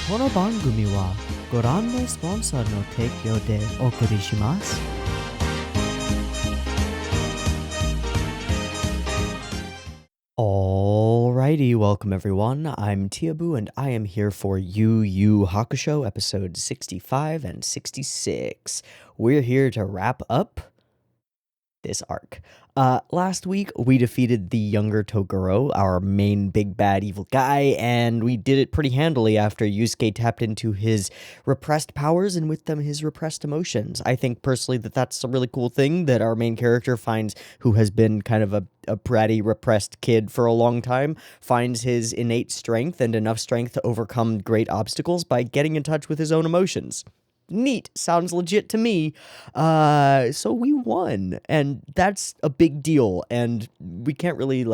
この番組はご覧のスポンサーの提供でお送りします。Alrighty, welcome everyone. I'm Teeaboo and I am here for Yu Hakusho episode 65 and 66. We're here to wrap up this arc. Last week, we defeated the younger Toguro, our main big bad evil guy, and we did it pretty handily after Yusuke tapped into his repressed powers and with them his repressed emotions. I think personally that that's a really cool thing that our main character finds, who has been kind of a bratty, repressed kid for a long time, finds his innate strength and enough strength to overcome great obstacles by getting in touch with his own emotions. Neat. Sounds legit to me. So we won, and that's a big deal, and we can't really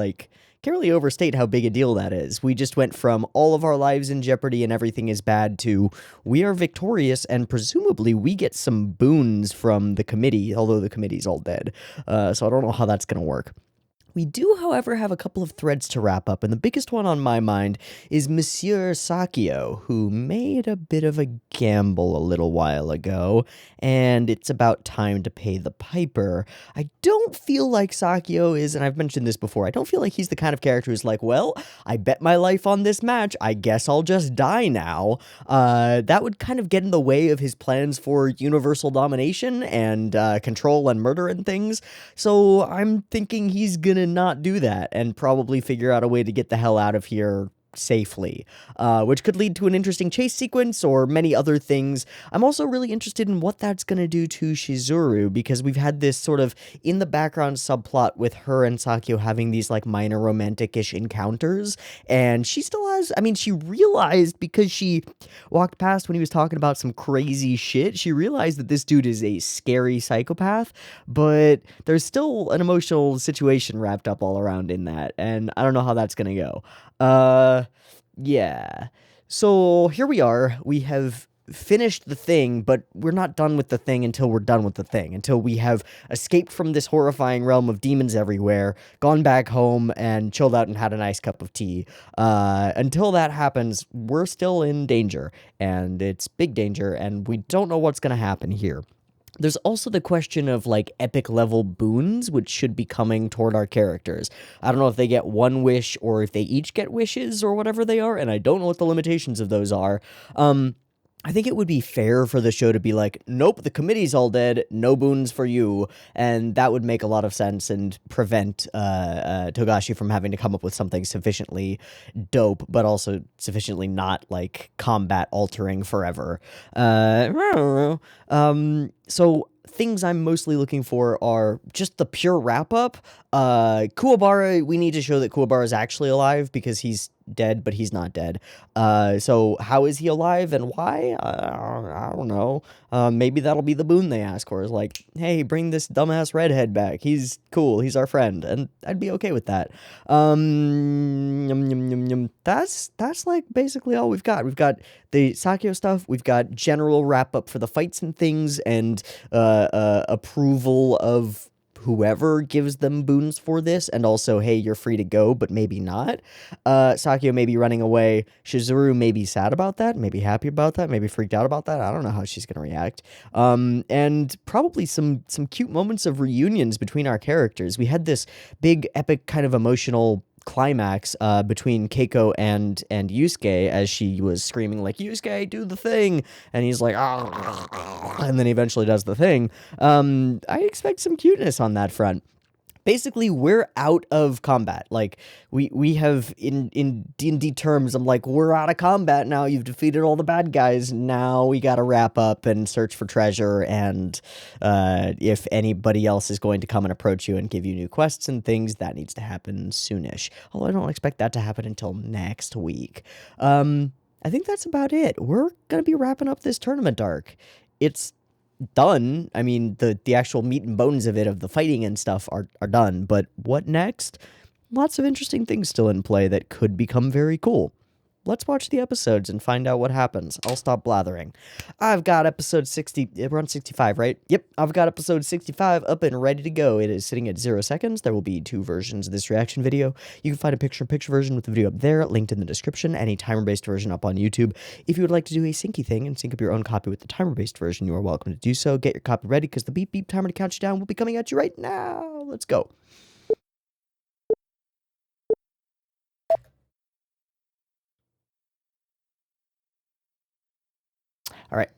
overstate how big a deal that is. We just went from all of our lives in jeopardy and everything is bad to we are victorious, and presumably we get some boons from the committee, although the committee's all dead. So I don't know how that's gonna work. We do, however, have a couple of threads to wrap up, and the biggest one on my mind is Monsieur Sakio, who made a bit of a gamble a little while ago, and it's about time to pay the piper. I don't feel like Sakio is, and I've mentioned this before, I don't feel like he's the kind of character who's like, well, I bet my life on this match, I guess I'll just die now. That would kind of get in the way of his plans for universal domination and control and murder and things, so I'm thinking he's gonna not do that and probably figure out a way to get the hell out of here safely, which could lead to an interesting chase sequence or many other things. I'm also really interested in what that's going to do to Shizuru, because we've had this sort of in the background subplot with her and Sakio having these like minor romantic-ish encounters, and she still has, she realized, because she walked past when he was talking about some crazy shit, she realized that this dude is a scary psychopath, but there's still an emotional situation wrapped up all around in that, and I don't know how that's going to go. Yeah. So here we are. We have finished the thing, but we're not done with the thing until we're done with the thing, until we have escaped from this horrifying realm of demons everywhere, gone back home, and chilled out and had a nice cup of tea. Until that happens, we're still in danger, and it's big danger, and we don't know what's gonna happen here. There's also the question of, like, epic level boons, which should be coming toward our characters. I don't know if they get one wish or if they each get wishes or whatever they are, and I don't know what the limitations of those are. I think it would be fair for the show to be like, nope, the committee's all dead, no boons for you, and that would make a lot of sense and prevent Togashi from having to come up with something sufficiently dope, but also sufficiently not, like, combat-altering forever. So things I'm mostly looking for are just the pure wrap-up. Kuwabara, we need to show that Kuwabara is actually alive, because he's dead, but he's not dead. So how is he alive and why? I don't know. Maybe that'll be the boon they ask for, is like, hey, bring this dumbass redhead back. He's cool. He's our friend. And I'd be okay with that. That's like basically all we've got. We've got the Sakio stuff. We've got general wrap up for the fights and things, and approval of whoever gives them boons for this, and also, hey, you're free to go, but maybe not. Sakio may be running away. Shizuru may be sad about that, maybe happy about that, maybe freaked out about that. I don't know how she's gonna react. And probably some cute moments of reunions between our characters. We had this big, epic, kind of emotional climax between Keiko and Yusuke, as she was screaming like, Yusuke, do the thing, and he's like, ah, and then he eventually does the thing. I expect some cuteness on that front. Basically, we're out of combat. Like, we have, in D&D terms, I'm like, we're out of combat now. You've defeated all the bad guys. Now we gotta wrap up and search for treasure, and if anybody else is going to come and approach you and give you new quests and things, that needs to happen soonish. Although I don't expect that to happen until next week. I think that's about it. We're gonna be wrapping up this tournament arc. It's done. I mean, the actual meat and bones of it, of the fighting and stuff, are done, but what next? Lots of interesting things still in play that could become very cool. let's watch the episodes and find out what happens. I'll stop blathering. I've got episode 60, we're on 65, right? Yep, I've got episode 65 up and ready to go. It is sitting at 0 seconds. There will be 2 versions of this reaction video. You can find a picture-in-picture version with the video up there, linked in the description, any timer-based version up on YouTube. If you would like to do a syncy thing and sync up your own copy with the timer-based version, you are welcome to do so. Get your copy ready, because the beep beep timer to count you down will be coming at you right now. Let's go. All right.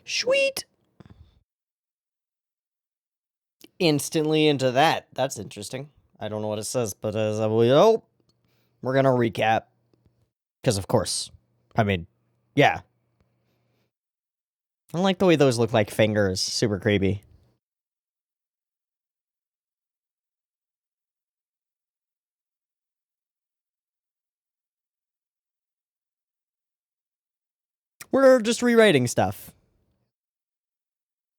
Sweet. Instantly into that. That's interesting. I don't know what it says, but as we're gonna recap. Because of course. I mean, yeah. I don't like the way those look like fingers. Super creepy. We're just rewriting stuff.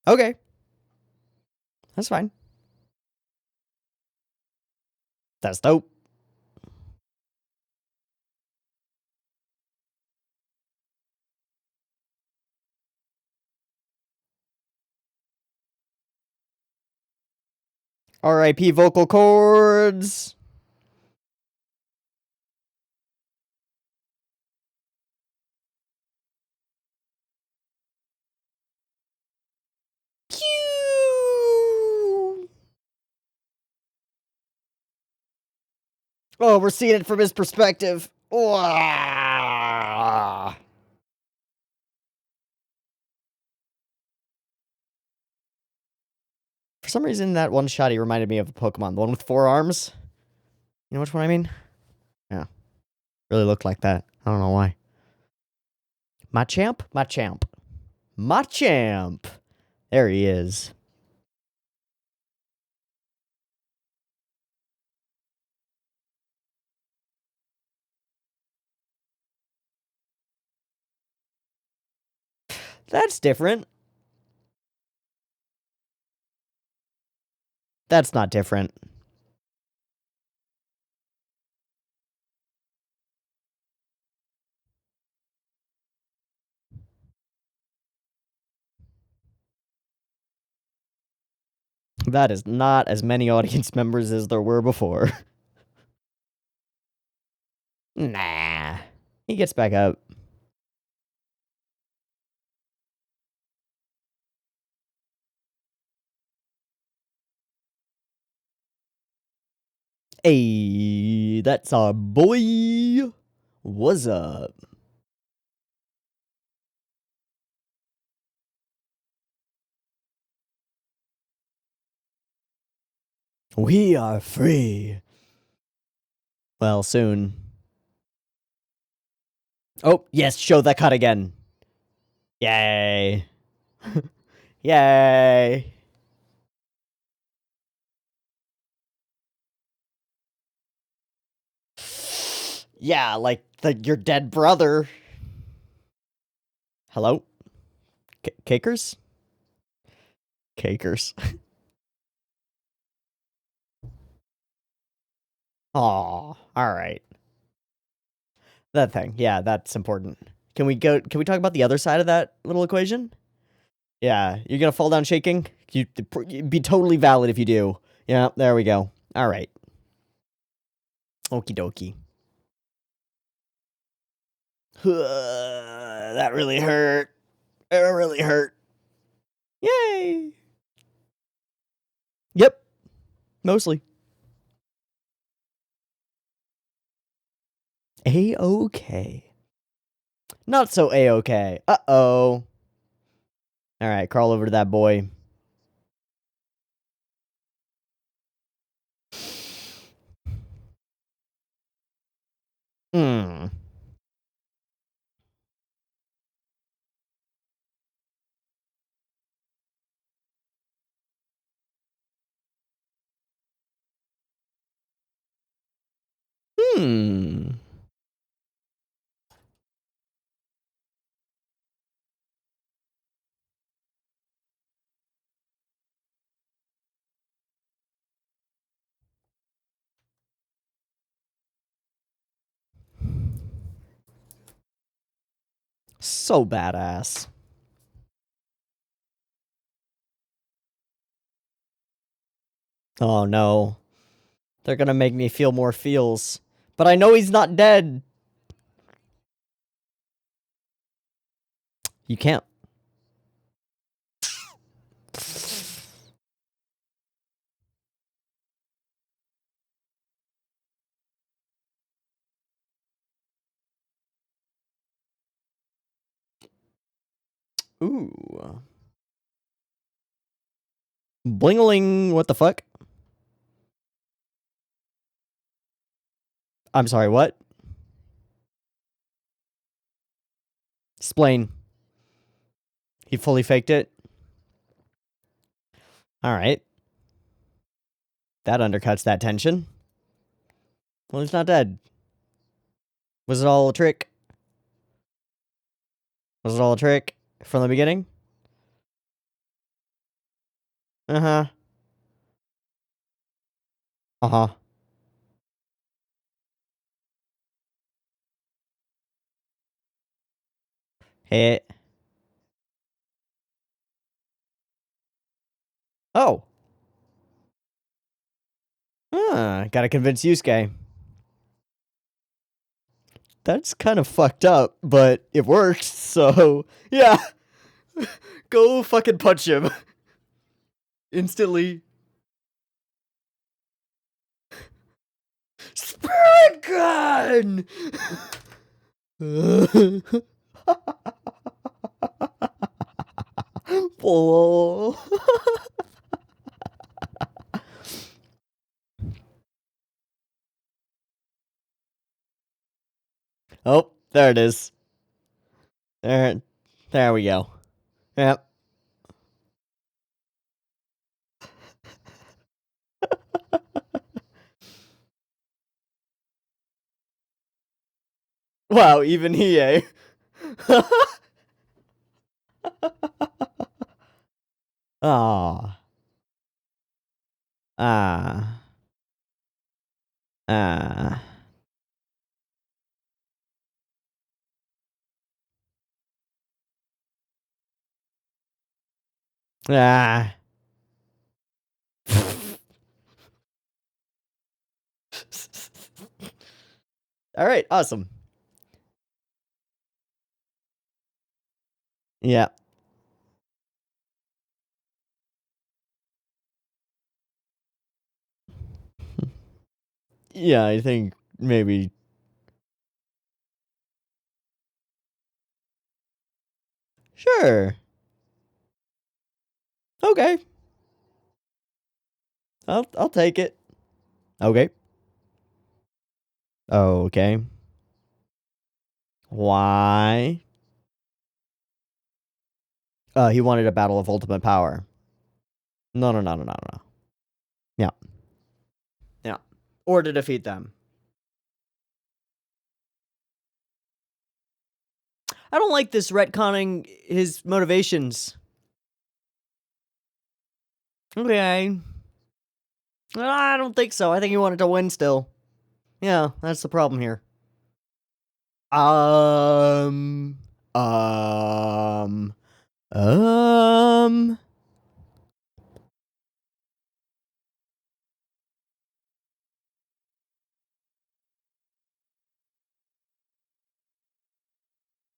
Okay. That's fine. That's dope. R.I.P. vocal cords. Oh, we're seeing it from his perspective. For some reason, that one shot he reminded me of a Pokemon. The one with 4 arms. You know which one I mean? Yeah. Really looked like that. I don't know why. Machamp? Machamp. Machamp. There he is. That's different. That's not different. That is not as many audience members as there were before. Nah. He gets back up. Hey, that's our boy. What's up? We are free. Well, soon. Oh, yes, show that cut again. Yay. Yay. Yeah, like your dead brother. Hello? Cakers? Cakers. Aw, alright. That thing. Yeah, that's important. Can we talk about the other side of that little equation? Yeah, you're gonna fall down shaking? It'd be totally valid if you do. Yeah, there we go. Alright. Okie dokie. That really hurt. It really hurt. Yay! Yep, mostly. A-okay. Not so A-okay. Uh-oh. Alright, crawl over to that boy. Hmm. Hmm. So badass. Oh no. They're gonna make me feel more feels. But I know he's not dead. You can't. Ooh. Blingeling, what the fuck? I'm sorry, what? Explain. He fully faked it? Alright. That undercuts that tension. Well, he's not dead. Was it all a trick? Was it all a trick from the beginning? Uh-huh. Uh-huh. Hey. Oh. Gotta convince Yusuke. That's kind of fucked up, but it worked, so... Yeah. Go fucking punch him. Instantly. Spirit gun! Oh. Oh, there it is. There we go. Yep. Wow, even he, eh? Aw. Ah. Ah. Ah. All right, awesome. Yeah. Yeah, I think maybe. Sure. Okay. I'll take it. Okay. Okay. Why? He wanted a battle of ultimate power. No, no, no, no, no, no. Yeah. Yeah. Or to defeat them. I don't like this retconning his motivations. Okay. I don't think so. I think he wanted to win still. Yeah, that's the problem here. Um, um, um.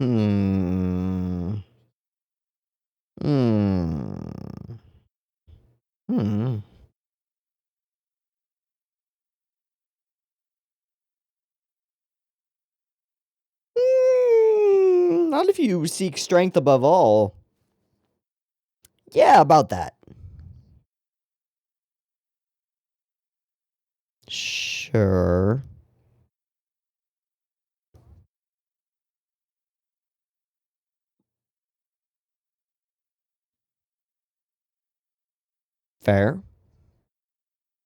Hmm. Hmm. Hmm. Not if you seek strength above all. Yeah, about that. Sure. Fair.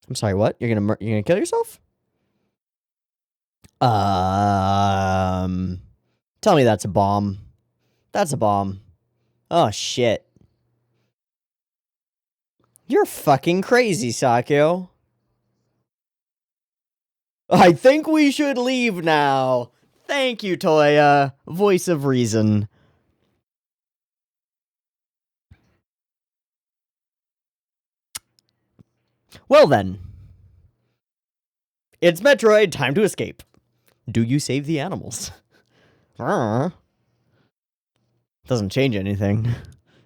I'm sorry, what? You're gonna kill yourself? Um, Tell me that's a bomb. That's a bomb. Oh, shit. You're fucking crazy, Sakyo. I think we should leave now. Thank you, Toya. Voice of reason. Well then. It's Metroid, time to escape. Do you save the animals? Doesn't change anything.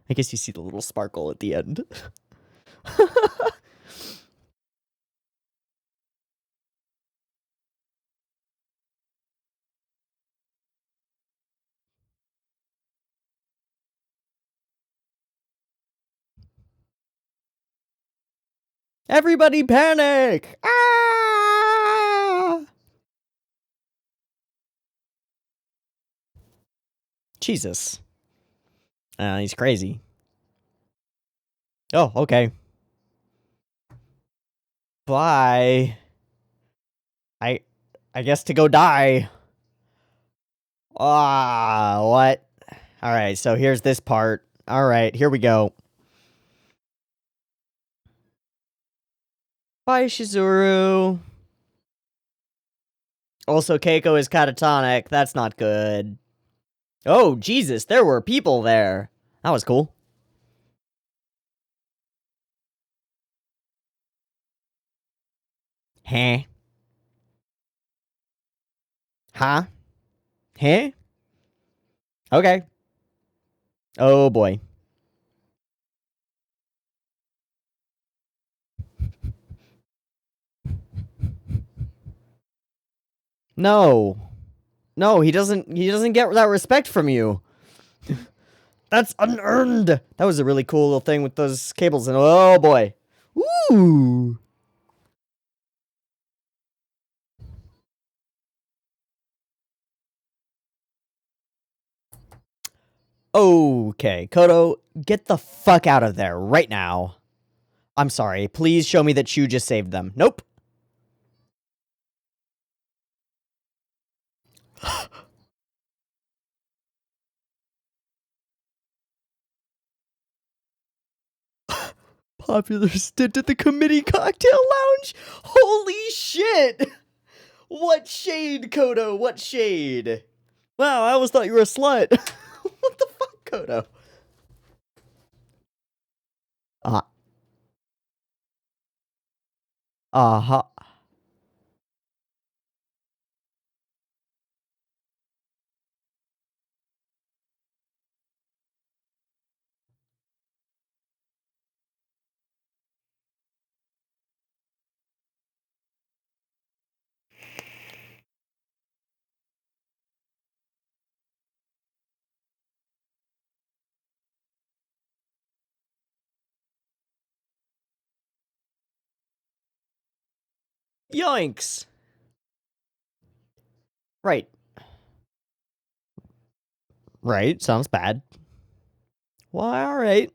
I guess you see the little sparkle at the end. Everybody panic! Ah! Jesus. He's crazy. Oh, okay. Bye. I guess to go die. Ah, what? Alright, so here's this part. Alright, here we go. Bye, Shizuru. Also, Keiko is catatonic. That's not good. Oh, Jesus, there were people there. That was cool. Huh? Huh? Huh? Okay. Oh, boy. No. No, he doesn't get that respect from you. That's unearned. That was a really cool little thing with those cables and oh boy. Ooh. Okay, Kodo, get the fuck out of there right now. I'm sorry. Please show me that you just saved them. Nope. Popular stint at the committee cocktail lounge? Holy shit! What shade, Kodo? What shade? Wow, I always thought you were a slut. What the fuck, Kodo? Uh, uh-huh. Yoinks! Right. Right, sounds bad. Well, alright.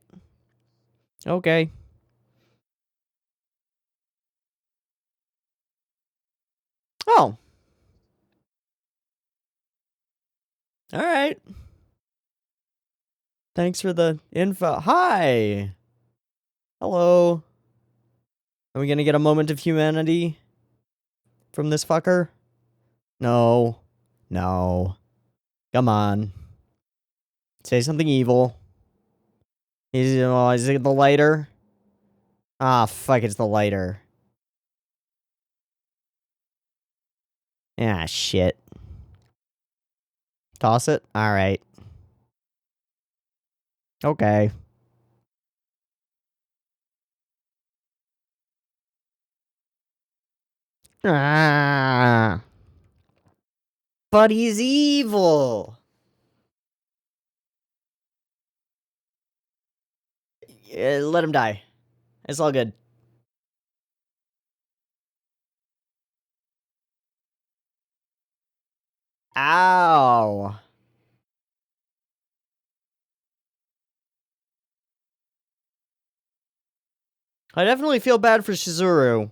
Okay. Oh. Alright. Thanks for the info. Hi! Hello. Are we gonna get a moment of humanity from this fucker? No. No. Come on. Say something evil. Is it the lighter? Ah, fuck, it's the lighter. Ah, shit. Toss it? Alright. Okay. Ah. But he's evil! Let him die. It's all good. Ow. I definitely feel bad for Shizuru.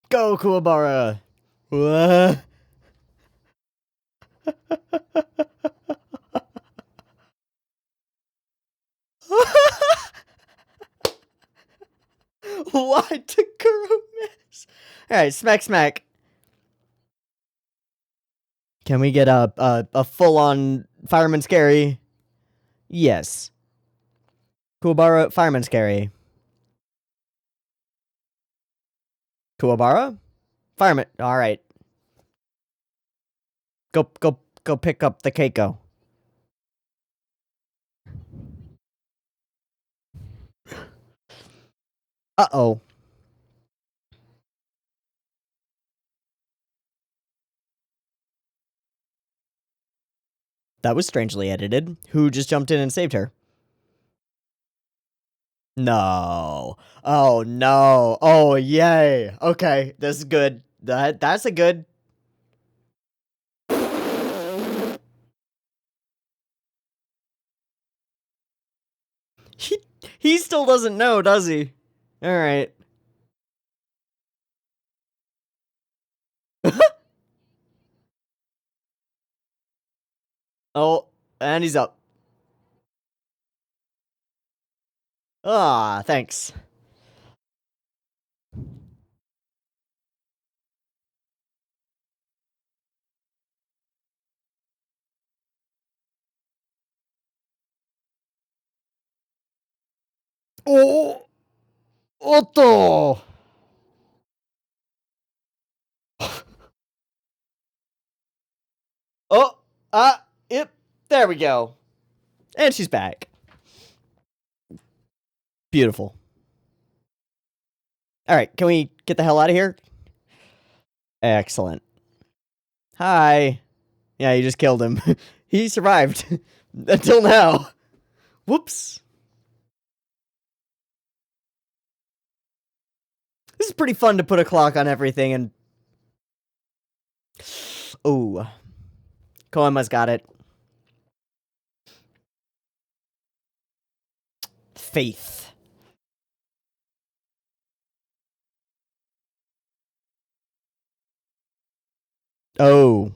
Go, Kuwabara! What? What? Takuro miss? Alright, smack smack. Can we get a full-on fireman scary? Yes. Kuwabara, fireman scary. Kuwabara? Fireman. Alright. Go pick up the Keiko. Uh-oh. That was strangely edited. Who just jumped in and saved her? No. Oh, no. Oh, yay. Okay, this is good. That's a good... He still doesn't know, does he? Alright. Oh, and he's up. Ah, thanks. Oh! Otto! Oh! Yep. There we go. And she's back. Beautiful. Alright, can we get the hell out of here? Excellent. Hi. Yeah, you just killed him. He survived. Until now. Whoops. This is pretty fun to put a clock on everything and... Ooh. Koema's got it. Faith. Oh.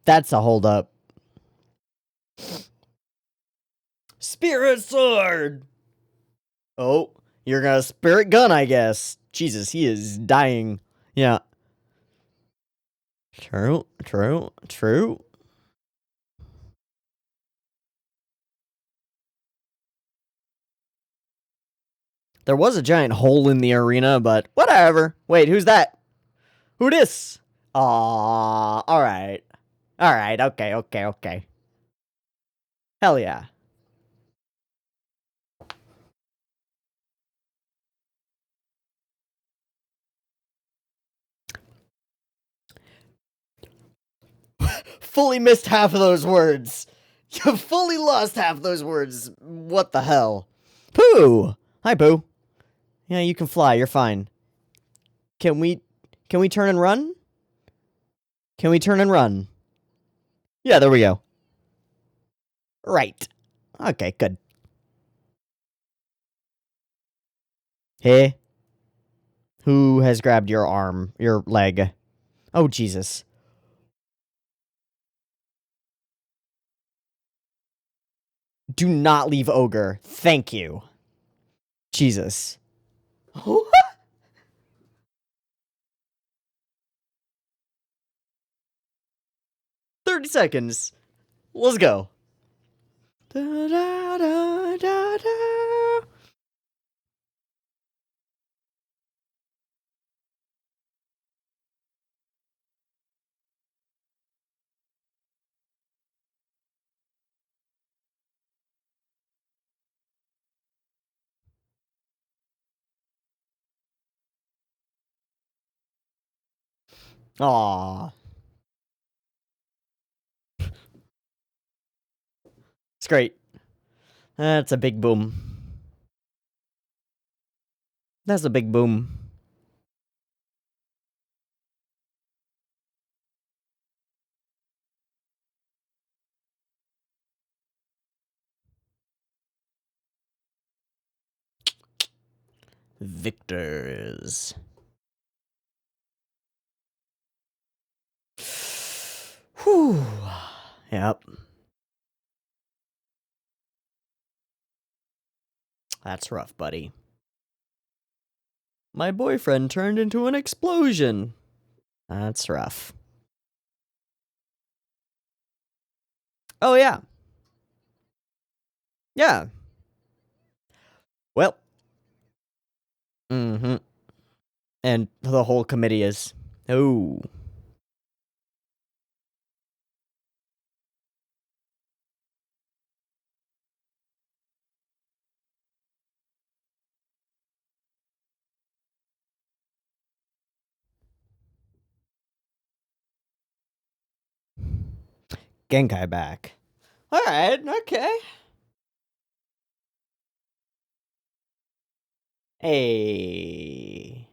That's a holdup. Spirit sword! Oh, you're gonna spirit gun, I guess. Jesus, he is dying. Yeah. True. There was a giant hole in the arena, but whatever. Wait, who's that? Who dis? Aww, alright. Alright, okay. Hell yeah. Fully missed half of those words. You fully lost half those words. What the hell? Pooh! Hi, Pooh. Yeah, you can fly, you're fine. Can we turn and run? Can we turn and run? Yeah, there we go. Right. Okay, good. Hey. Who has grabbed your arm, your leg? Oh, Jesus. Do not leave Ogre. Thank you. Jesus. 30 seconds. Let's go. Da, da, da, da, da. Aww. It's great. That's a big boom. That's a big boom. Victors. Whew. Yep. That's rough, buddy. My boyfriend turned into an explosion. That's rough. Oh, yeah. Yeah. Well. Mm-hmm. And the whole committee is... Oh. Genkai back. Alright, okay. Hey.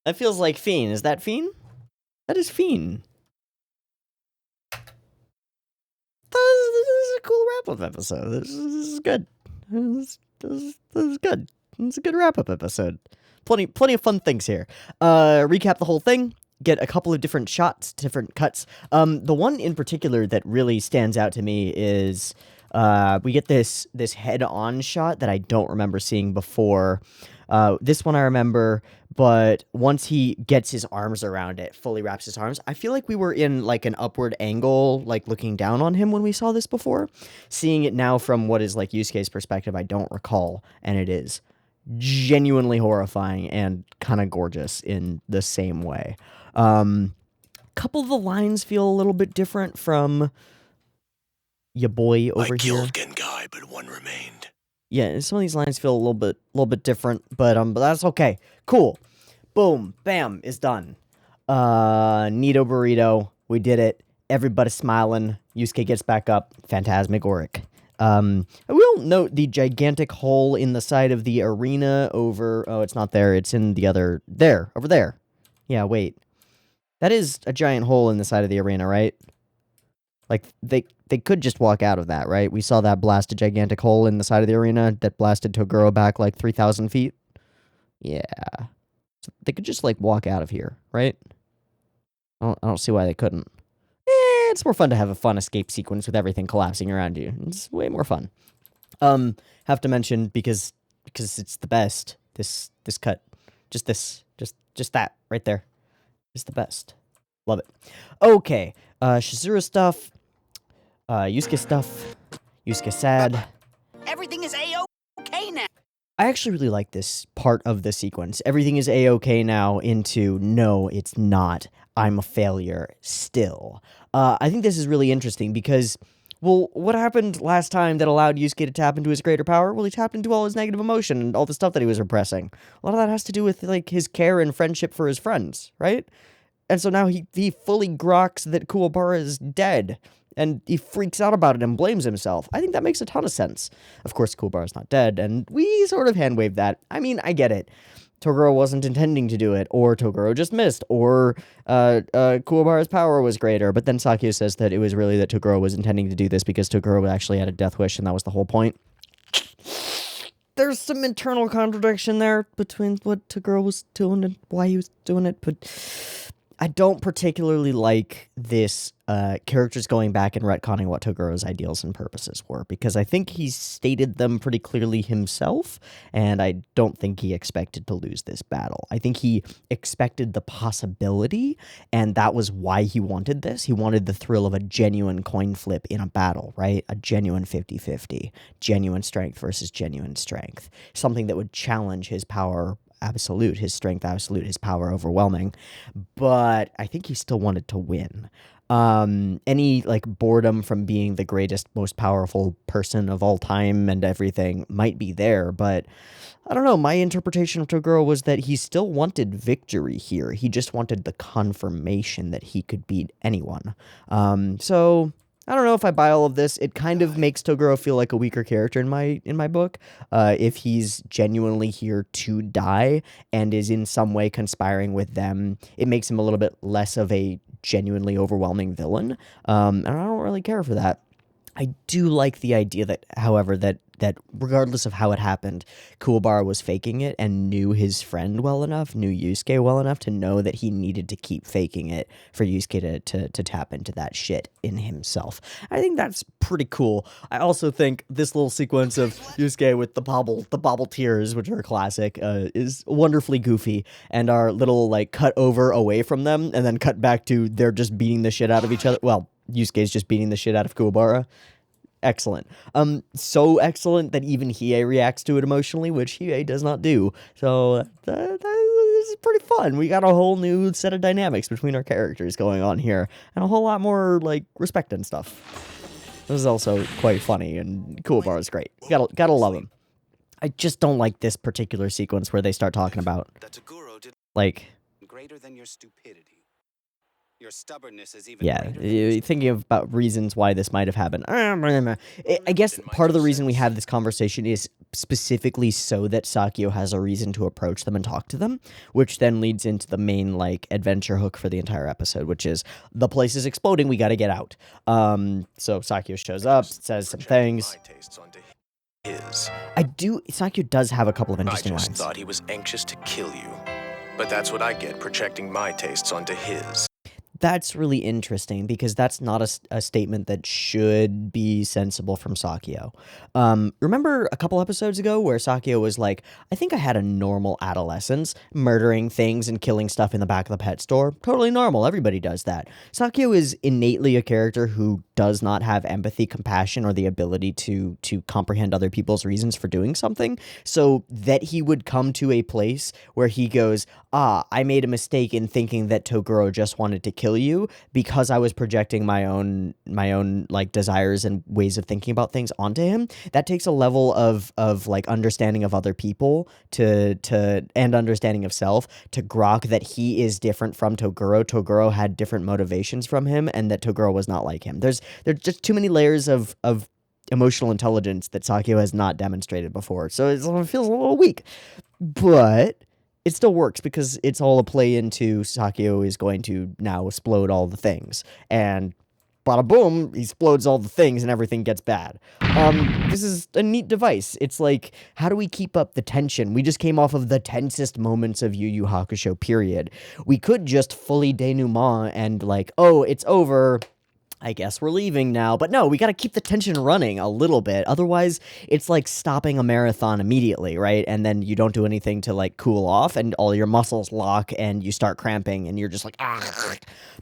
That feels like Fiend. Is that Fiend? That is Fiend. This is a cool wrap-up episode. This is good. This is good. It's a good wrap-up episode. Plenty of fun things here. Recap the whole thing. Get a couple of different shots, different cuts. The one in particular that really stands out to me is we get this head-on shot that I don't remember seeing before. This one I remember, but once he gets his arms around it, fully wraps his arms, I feel like we were in like an upward angle, like looking down on him when we saw this before. Seeing it now from what is like Yusuke's perspective, I don't recall, and it is genuinely horrifying and kind of gorgeous in the same way. Couple of the lines feel a little bit different from your boy over I here. killed Genkai, but one remained. Yeah, some of these lines feel a little bit different, but that's okay. Cool. Boom, bam, is done. Neato burrito, we did it. Everybody smiling. Yusuke gets back up. Phantasmagoric. I will note the gigantic hole in the side of the arena over... Oh, it's not there. It's in the other... There. Over there. Yeah, wait. That is a giant hole in the side of the arena, right? Like, they could just walk out of that, right? We saw that blast a gigantic hole in the side of the arena that blasted Toguro back like 3,000 feet. Yeah. So they could just, like, walk out of here, right? I don't see why they couldn't. It's more fun to have a fun escape sequence with everything collapsing around you. It's way more fun. Have to mention, because it's the best, this cut. Just that right there. It's the best. Love it. Okay. Shizuru stuff. Yusuke stuff. Yusuke sad. Everything is A-OK now. I actually really like this part of the sequence. Everything is A-OK now into, no, it's not. I'm a failure still. I think this is really interesting because, well, what happened last time that allowed Yusuke to tap into his greater power? Well, he tapped into all his negative emotion and all the stuff that he was repressing. A lot of that has to do with, like, his care and friendship for his friends, right? And so now he fully groks that Kuwabara is dead. And he freaks out about it and blames himself. I think that makes a ton of sense. Of course, Kuwabara's not dead, and we sort of hand-waved that. I mean, I get it. Toguro wasn't intending to do it, or Toguro just missed, or Kuwabara's power was greater. But then Sakyo says that it was really that Toguro was intending to do this because Toguro actually had a death wish, and that was the whole point. There's some internal contradiction there between what Toguro was doing and why he was doing it, but I don't particularly like this characters going back and retconning what Togoro's ideals and purposes were, because I think he's stated them pretty clearly himself, and I don't think he expected to lose this battle. I think he expected the possibility, and that was why he wanted this. He wanted the thrill of a genuine coin flip in a battle, right? A genuine 50-50, genuine strength versus genuine strength, something that would challenge his power absolute, his strength absolute, his power overwhelming. But I think he still wanted to win. Any like boredom from being the greatest, most powerful person of all time and everything might be there, but I don't know. My interpretation of Toguro was that he still wanted victory here. He just wanted the confirmation that he could beat anyone. So I don't know if I buy all of this. It kind of makes Toguro feel like a weaker character in my book. If he's genuinely here to die and is in some way conspiring with them, it makes him a little bit less of a genuinely overwhelming villain. And I don't really care for that. I do like the idea that, however, that regardless of how it happened, Kuwabara was faking it and knew his friend well enough, knew Yusuke well enough to know that he needed to keep faking it for Yusuke to tap into that shit in himself. I think that's pretty cool. I also think this little sequence of Yusuke with the bobble tears, which are classic, is wonderfully goofy, and our little like cut over away from them and then cut back to they're just beating the shit out of each other. Well, Yusuke's just beating the shit out of Kuwabara. Excellent. So excellent that even Hiei reacts to it emotionally, which Hiei does not do. So this is pretty fun. We got a whole new set of dynamics between our characters going on here, and a whole lot more like respect and stuff. This is also quite funny, and Kuwabara's great. Gotta love him. I just don't like this particular sequence where they start talking about like Greater than your stupidity. Your stubbornness is even thinking about reasons why this might have happened. I guess part of the reason we have this conversation is specifically so that Sakio has a reason to approach them and talk to them, which then leads into the main like adventure hook for the entire episode, which is the place is exploding, we got to get out. So Sakio shows up, says some things. Sakio does have a couple of interesting lines. I just thought he was anxious to kill you, but that's what I get projecting my tastes onto his. That's really interesting because that's not a statement that should be sensible from Sakio. Remember a couple episodes ago where Sakio was like, I think I had a normal adolescence, murdering things and killing stuff in the back of the pet store. Totally normal. Everybody does that. Sakio is innately a character who does not have empathy, compassion, or the ability to comprehend other people's reasons for doing something. So that he would come to a place where he goes, I made a mistake in thinking that Toguro just wanted to kill you because I was projecting my own like desires and ways of thinking about things onto him. That takes a level of like understanding of other people and understanding of self to grok that he is different from Toguro. Toguro had different motivations from him, and that Toguro was not like him. There's just too many layers of emotional intelligence that Sakio has not demonstrated before. So it feels a little weak, but it still works because it's all a play into Sakio is going to now explode all the things. And bada boom, he explodes all the things and everything gets bad. This is a neat device. It's like, how do we keep up the tension? We just came off of the tensest moments of Yu Yu Hakusho, period. We could just fully denouement and like, oh, it's over, I guess we're leaving now. But no, we got to keep the tension running a little bit. Otherwise, it's like stopping a marathon immediately, right? And then you don't do anything to like cool off and all your muscles lock and you start cramping and you're just like,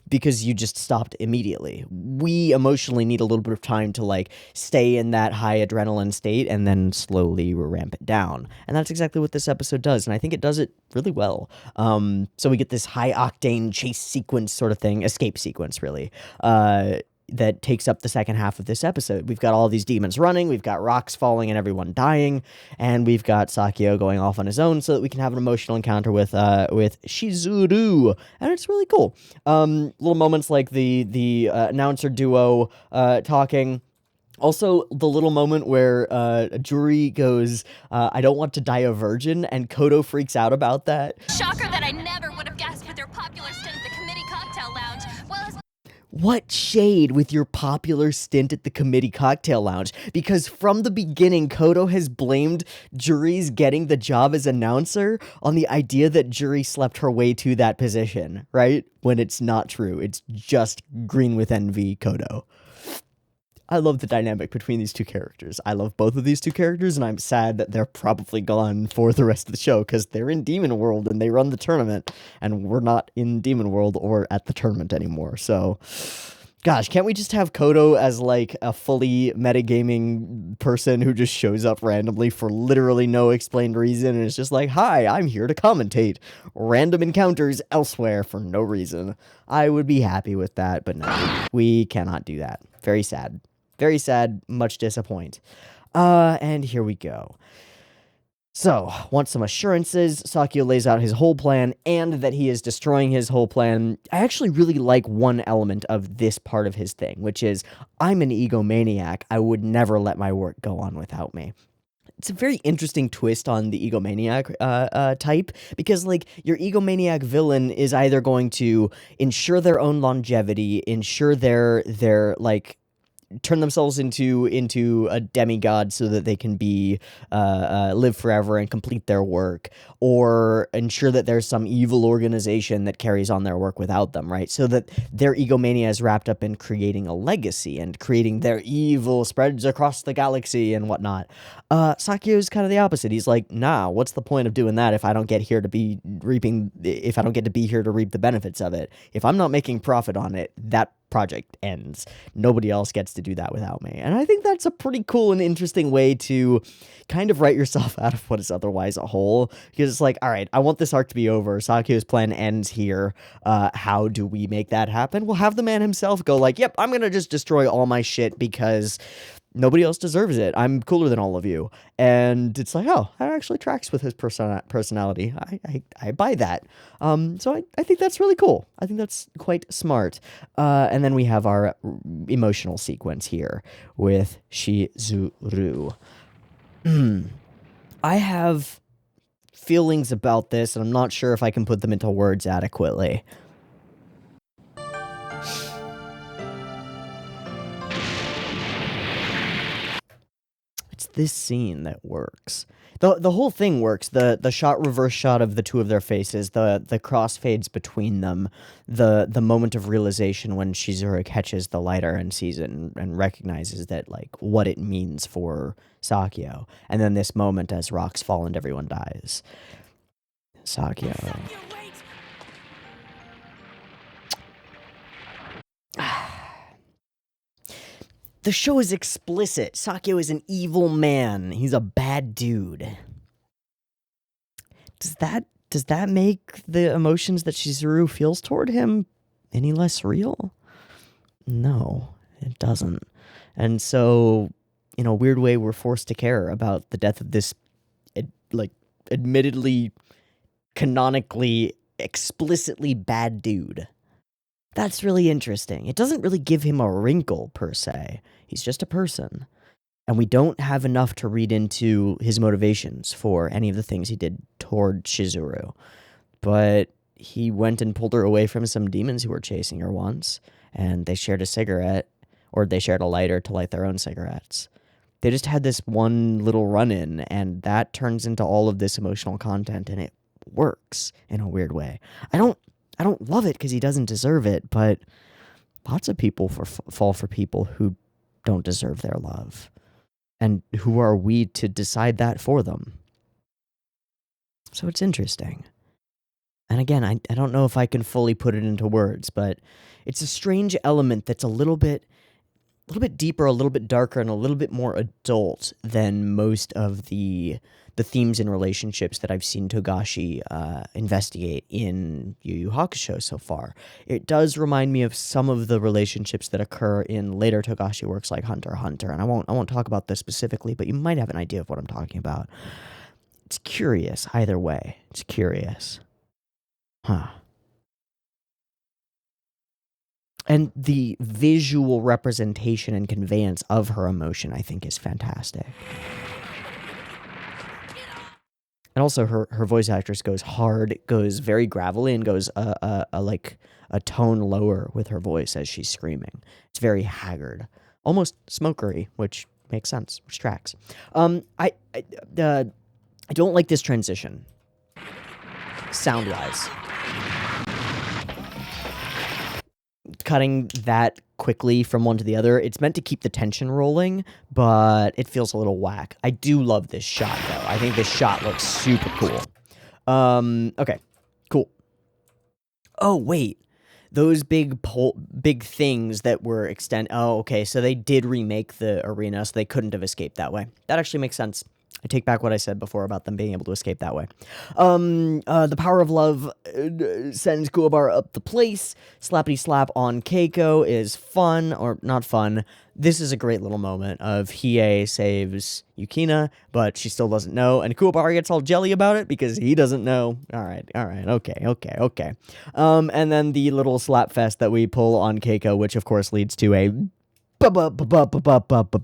because you just stopped immediately. We emotionally need a little bit of time to like stay in that high adrenaline state and then slowly ramp it down. And that's exactly what this episode does. And I think it does it really well. So we get this high octane chase sequence sort of thing, escape sequence really, that takes up the second half of this episode. We've got all these demons running, we've got rocks falling and everyone dying, and we've got Sakio going off on his own so that we can have an emotional encounter with Shizuru, and it's really cool. Little moments like the announcer duo talking. Also, the little moment where Juri goes, I don't want to die a virgin, and Kodo freaks out about that. Shocker that I never would have guessed with their popular stint at the committee cocktail lounge. Well, What shade with your popular stint at the committee cocktail lounge? Because from the beginning, Kodo has blamed Juri's getting the job as announcer on the idea that Juri slept her way to that position, right? When it's not true. It's just green with envy, Kodo. I love the dynamic between these two characters. I love both of these two characters, and I'm sad that they're probably gone for the rest of the show because they're in Demon World and they run the tournament, and we're not in Demon World or at the tournament anymore. So, gosh, can't we just have Kodo as like a fully metagaming person who just shows up randomly for literally no explained reason and is just like, hi, I'm here to commentate random encounters elsewhere for no reason? I would be happy with that, but no, we cannot do that. Very sad. Very sad, much disappoint. And here we go. So, want some assurances, Sakio lays out his whole plan, and that he is destroying his whole plan. I actually really like one element of this part of his thing, which is, I'm an egomaniac, I would never let my work go on without me. It's a very interesting twist on the egomaniac type, because, like, your egomaniac villain is either going to ensure their own longevity, ensure their like, turn themselves into a demigod so that they can be live forever and complete their work, or ensure that there's some evil organization that carries on their work without them, right? So that their egomania is wrapped up in creating a legacy and creating their evil spreads across the galaxy and whatnot. Sakio is kind of the opposite. He's like, nah, what's the point of doing that if I don't get here to be if I don't get to be here to reap the benefits of it? If I'm not making profit on it, that project ends. Nobody else gets to do that without me. And I think that's a pretty cool and interesting way to kind of write yourself out of what is otherwise a hole. Because it's like, all right, I want this arc to be over. Sakio's plan ends here. How do we make that happen? We'll have the man himself go like, yep, I'm going to just destroy all my shit because nobody else deserves it. I'm cooler than all of you. And it's like, oh, that actually tracks with his personality. I buy that. So I think that's really cool. I think that's quite smart. And then we have our emotional sequence here with Shizuru. I have feelings about this, and I'm not sure if I can put them into words adequately. It's this scene that works. The whole thing works. The reverse shot of the two of their faces, the crossfades between them, the moment of realization when Shizuru catches the lighter and sees it and recognizes that, like, what it means for Sakio. And then this moment as rocks fall and everyone dies. Sakio. The show is explicit. Sakio is an evil man. He's a bad dude. Does that make the emotions that Shizuru feels toward him any less real? No, it doesn't. And so, in a weird way, we're forced to care about the death of this, admittedly, canonically, explicitly bad dude. That's really interesting. It doesn't really give him a wrinkle, per se. He's just a person. And we don't have enough to read into his motivations for any of the things he did toward Shizuru. But he went and pulled her away from some demons who were chasing her once, and they shared a cigarette, or they shared a lighter to light their own cigarettes. They just had this one little run-in, and that turns into all of this emotional content, and it works in a weird way. I don't love it because he doesn't deserve it, but lots of people fall for people who don't deserve their love. And who are we to decide that for them? So it's interesting. And again, I don't know if I can fully put it into words, but it's a strange element that's a little bit deeper, a little bit darker, and a little bit more adult than most of the themes and relationships that I've seen Togashi investigate in Yu Hakusho so far. It does remind me of some of the relationships that occur in later Togashi works like Hunter x Hunter, and I won't talk about this specifically, but you might have an idea of what I'm talking about. It's curious either way. It's curious. Huh. And the visual representation and conveyance of her emotion, I think, is fantastic. And also her voice actress goes hard, goes very gravelly, and goes like a tone lower with her voice as she's screaming. It's very haggard, almost smokery, which makes sense, which tracks. I don't like this transition, sound wise. Cutting that quickly from one to the other, it's meant to keep the tension rolling, but it feels a little whack. I do love this shot, though. I think this shot looks super cool. Okay, cool. Oh, wait. Those big things that were Oh, okay, so they did remake the arena, so they couldn't have escaped that way. That actually makes sense. I take back what I said before about them being able to escape that way. The power of love sends Kuwabara up the place. Slappity slap on Keiko is fun, or not fun. This is a great little moment of Hiei saves Yukina, but she still doesn't know, and Kuwabara gets all jelly about it because he doesn't know. Alright, okay. And then the little slap fest that we pull on Keiko, which of course leads to a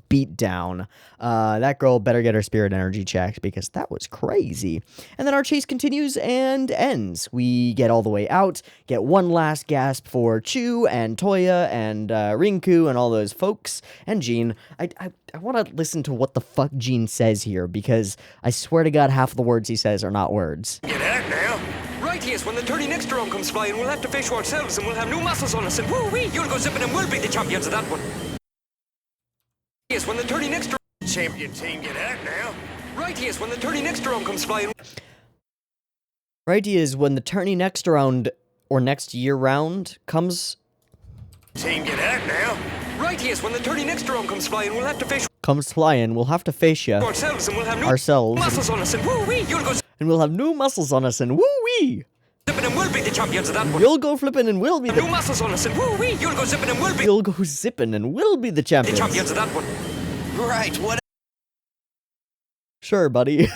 beat down. That girl better get her spirit energy checked because that was crazy. And then our chase continues and ends. We get all the way out, get one last gasp for Chu and Toya and Rinku and all those folks and Jean. I want to listen to what the fuck Jean says here because I swear to God half of the words he says are not words. Get out now. Right, yes, when the 30 next drum comes flying, we'll have to face ourselves and we'll have new muscles on us and woo-wee, you'll go zipping and we'll be the champions of that one. Yes, when the 30 next drum... Champion team, get out now. Right, yes, when the 30 next drum comes flying... Right is when the tourney next round, or next year round, comes... Team, get out now. Right, yes, when the 30 next drum comes flying, we'll have to face... Comes flying, we'll have to face ya. Ourselves and we'll have new... Muscles on us and woo-wee, you'll go... And we'll have new muscles on us and woo-wee! Zipping and we'll be the champions of that one. You'll go flipping and we'll be the... New muscles on us and woo-wee, you'll go zipping and we'll be... You'll go zipping and we'll be the champions. The champions of that one. Right, what... Sure, buddy.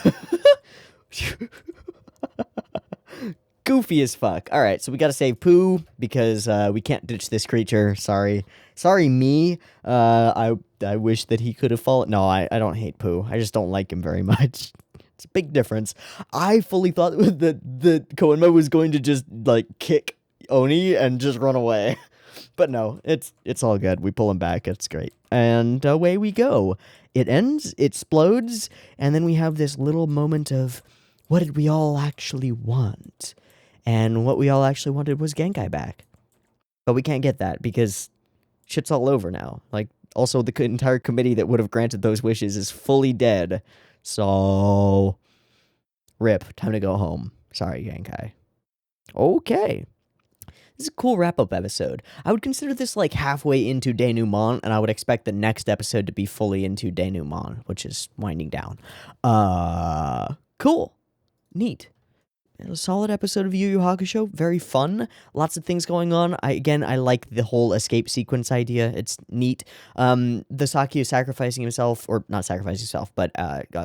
Goofy as fuck. Alright, so we gotta save Pooh, because we can't ditch this creature. Sorry. Sorry, me. I wish that he could have fallen. No, I don't hate Pooh. I just don't like him very much. It's a big difference. I fully thought that Koenma was going to just, like, kick Oni and just run away. But no, it's all good. We pull him back. It's great. And away we go. It ends, it explodes, and then we have this little moment of what did we all actually want? And what we all actually wanted was Genkai back. But we can't get that because shit's all over now. Like, also the entire committee that would have granted those wishes is fully dead. So, rip, time to go home. Sorry, Genkai. Okay. This is a cool wrap-up episode. I would consider this like halfway into denouement, and I would expect the next episode to be fully into denouement, which is winding down. Cool. Neat. A solid episode of Yu Yu Hakusho. Very fun. Lots of things going on. I like the whole escape sequence idea. It's neat. The Sakyu sacrificing himself, or not sacrificing himself, but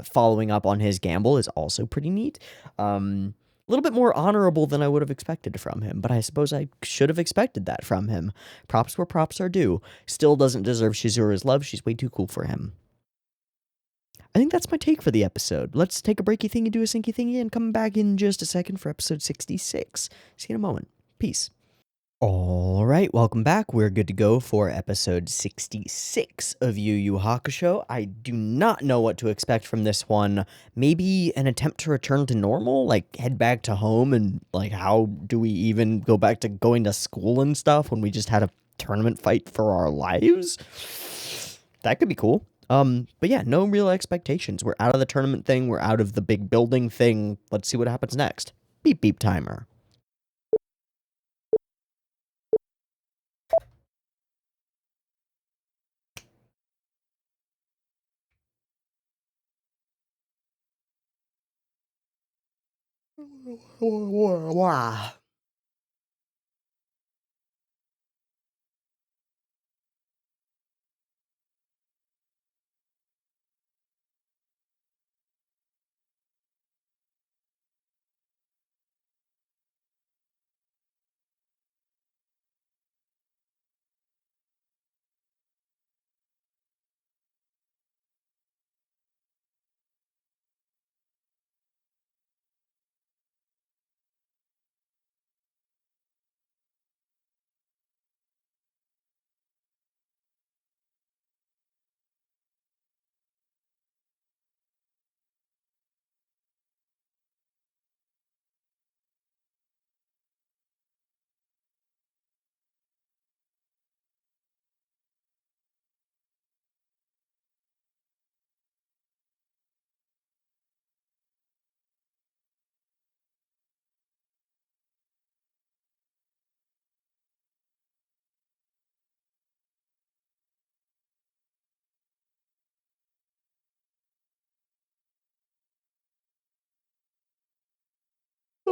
following up on his gamble is also pretty neat. A little bit more honorable than I would have expected from him, but I suppose I should have expected that from him. Props where props are due. Still doesn't deserve Shizura's love. She's way too cool for him. I think that's my take for the episode. Let's take a breaky thingy, do a sinky thingy, and come back in just a second for episode 66. See you in a moment. Peace. All right, welcome back. We're good to go for episode 66 of Yu Yu Hakusho. I do not know what to expect from this one. Maybe an attempt to return to normal, like head back to home, and like how do we even go back to going to school and stuff when we just had a tournament fight for our lives? That could be cool. But yeah, no real expectations. We're out of the tournament thing. We're out of the big building thing. Let's see what happens next. Beep beep timer. Wow.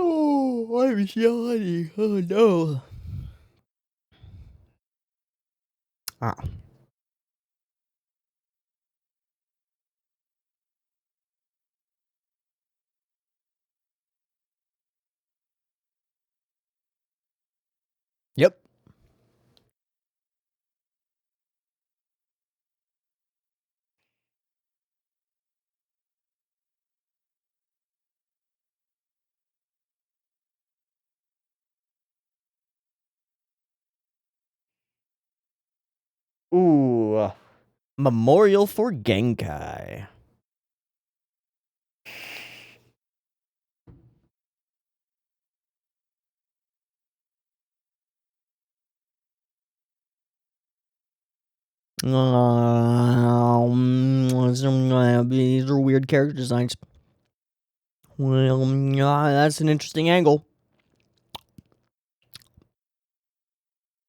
Oh, I'm yawning. Oh no. Ah. Yep. Ooh. Memorial for Genkai. These are weird character designs. Well, that's an interesting angle.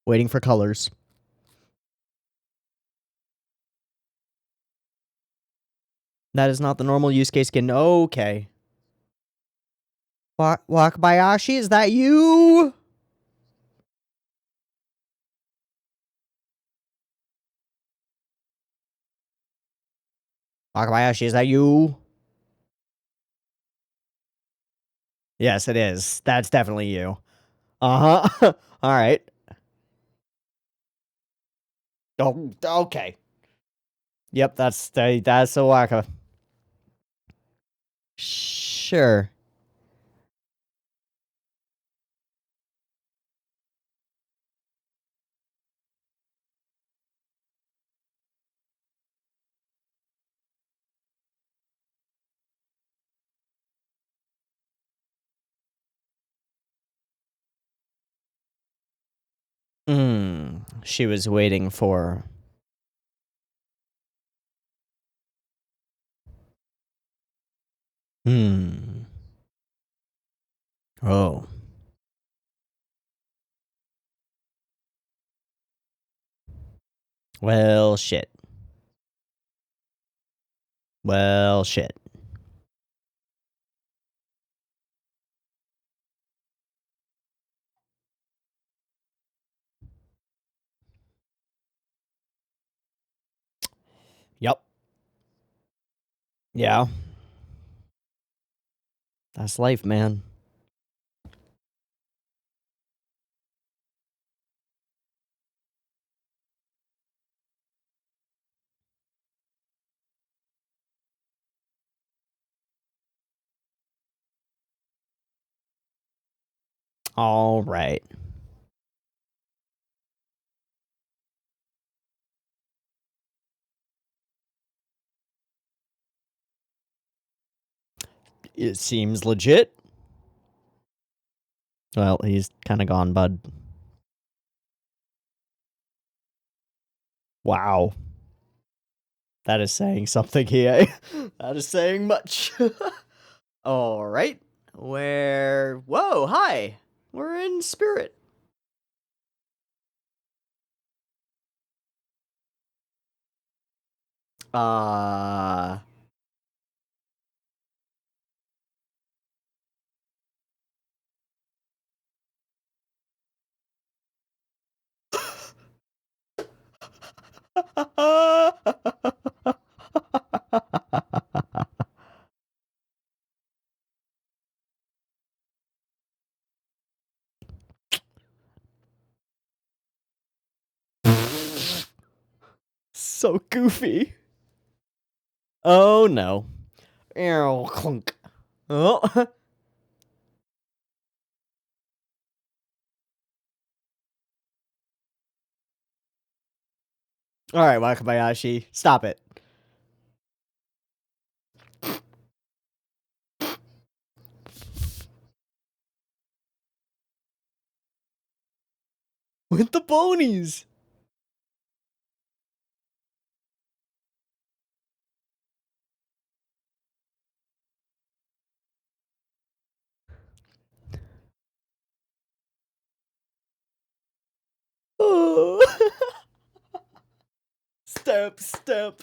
Waiting for colors. That is not the normal use case skin. Okay. Wakabayashi, is that you? Wakabayashi, is that you? Yes, it is. That's definitely you. Uh-huh. All right. Oh, okay. Yep, that's a Waka. Sure. She was waiting for... Oh. Well, shit. Well, shit. Yep. Yeah. That's life, man. All right. It seems legit. Well, he's kind of gone, bud. Wow. That is saying something here. That is saying much. All right. Whoa, hi. We're in spirit. Uh... So goofy. Oh no. Ew, clunk. Oh. All right, Wakabayashi, stop it. With the ponies. Oh. Step.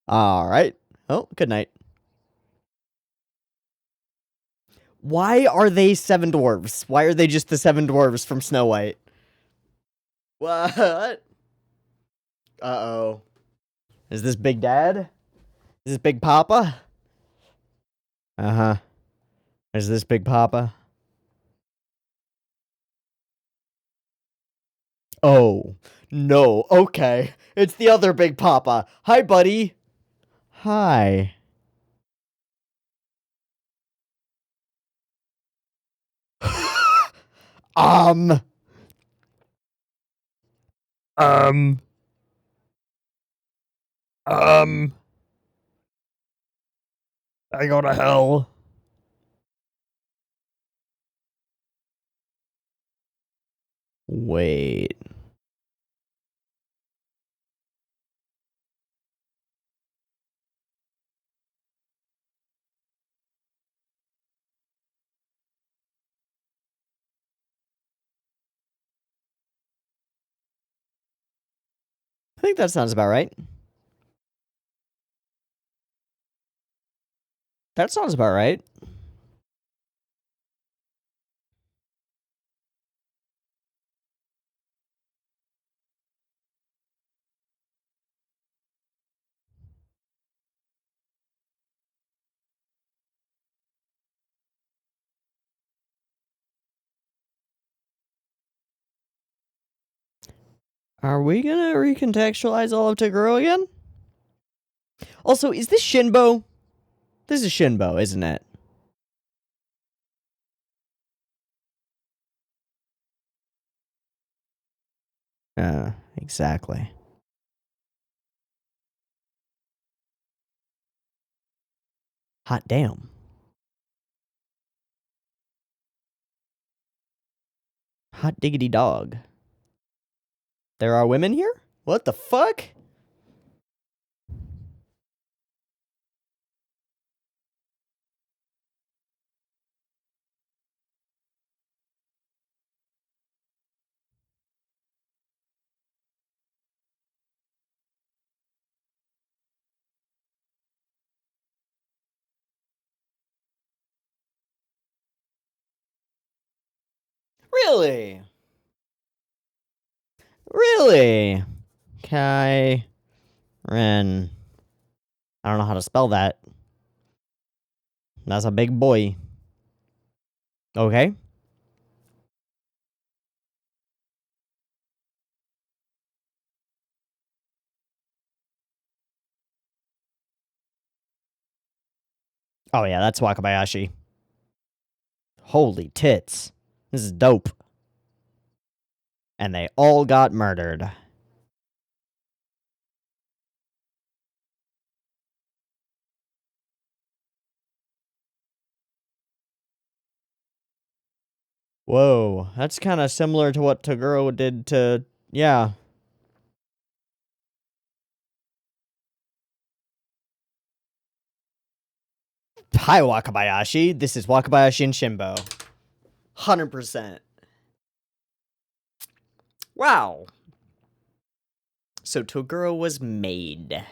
All right. Oh, good night. Why are they 7 dwarves? Why are they just the 7 dwarves from Snow White? What? Uh-oh. Is this Big Dad? Is this Big Papa? Uh-huh. Is this Big Papa? Oh, no. Okay. It's the other Big Papa. Hi, buddy. Hi. Um. Um. I go to hell. Wait. I think that sounds about right. That sounds about right. Are we gonna recontextualize all of Toguro again? Also, is this Shinbo? This is Shinbo, isn't it? Exactly. Hot damn. Hot diggity dog. There are women here? What the fuck? Really? Really? Kai Ren. I don't know how to spell that. That's a big boy. Okay. Oh yeah, that's Wakabayashi. Holy tits. This is dope. And they all got murdered. Whoa, that's kind of similar to what Toguro did to... Yeah. Hi, Wakabayashi. This is Wakabayashi and Shinbo. 100%. Wow. So Toguro was made.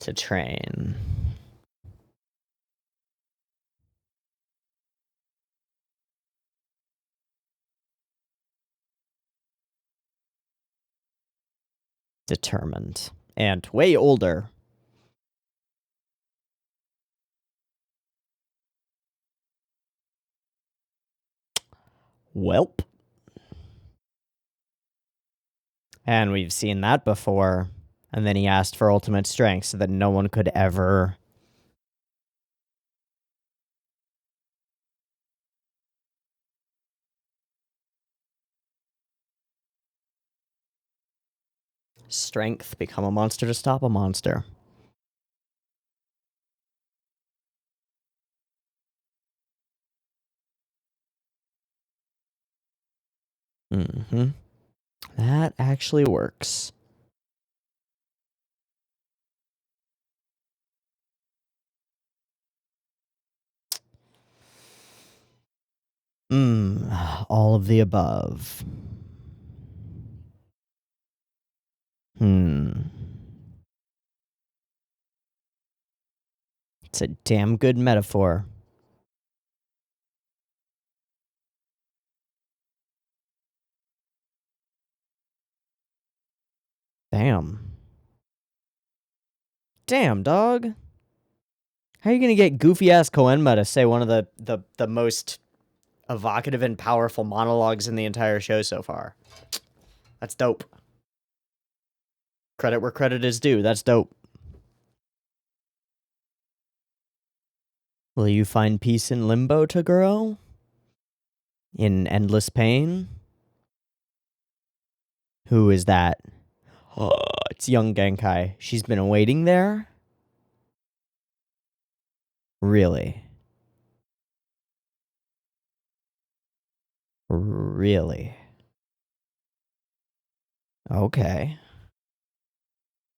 To train. Determined. And way older. Welp. And we've seen that before. And then he asked for ultimate strength so that no one could ever... Strength, become a monster to stop a monster. Mm-hmm. That actually works. All of the above. It's a damn good metaphor. Damn, dog. How are you gonna get goofy-ass Koenma to say one of the most evocative and powerful monologues in the entire show so far? That's dope. Credit where credit is due. That's dope. Will you find peace in limbo, Toguro? In endless pain? Who is that? Oh, it's young Genkai. She's been waiting there? Really? Really? Okay.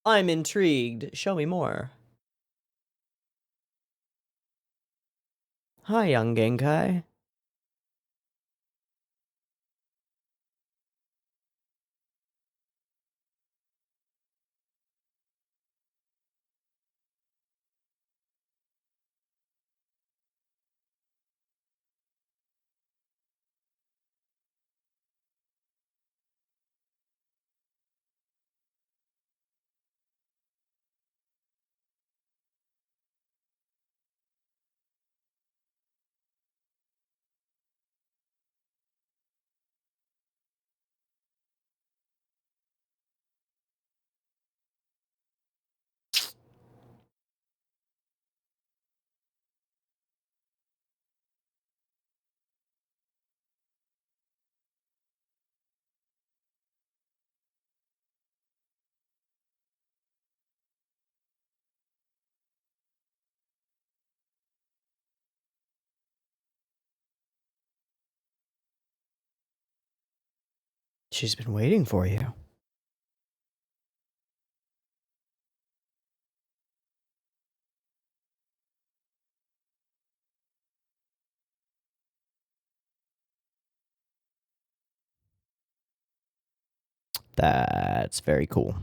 I'm intrigued. Show me more. Hi, young Genkai. She's been waiting for you. That's very cool.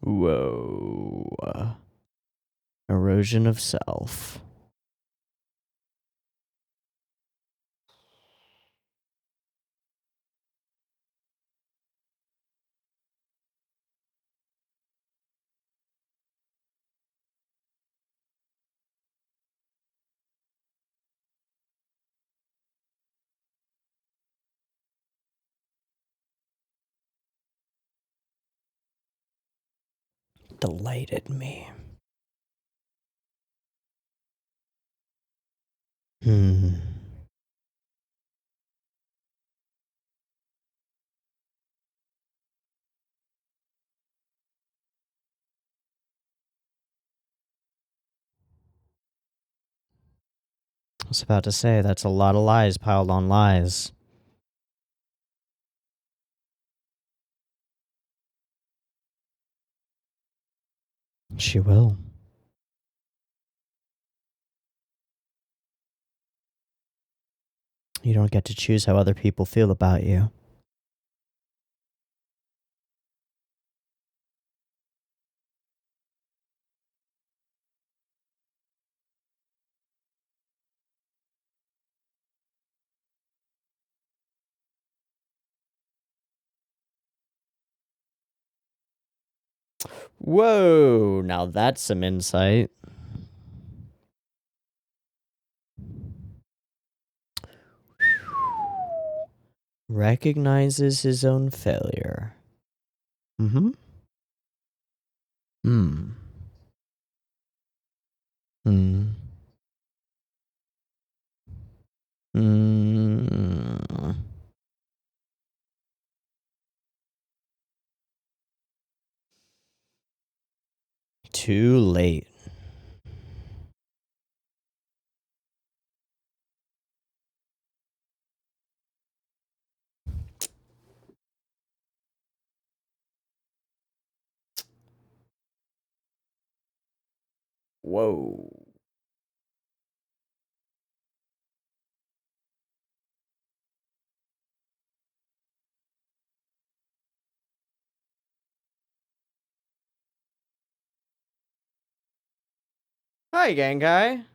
Whoa. Erosion of self. Delighted me. I was about to say, that's a lot of lies piled on lies. She will. You don't get to choose how other people feel about you. Whoa, now that's some insight. Recognizes his own failure. Mm-hmm. Hmm. Hmm. Hmm. Too late. Whoa. Hi, Kyoukai.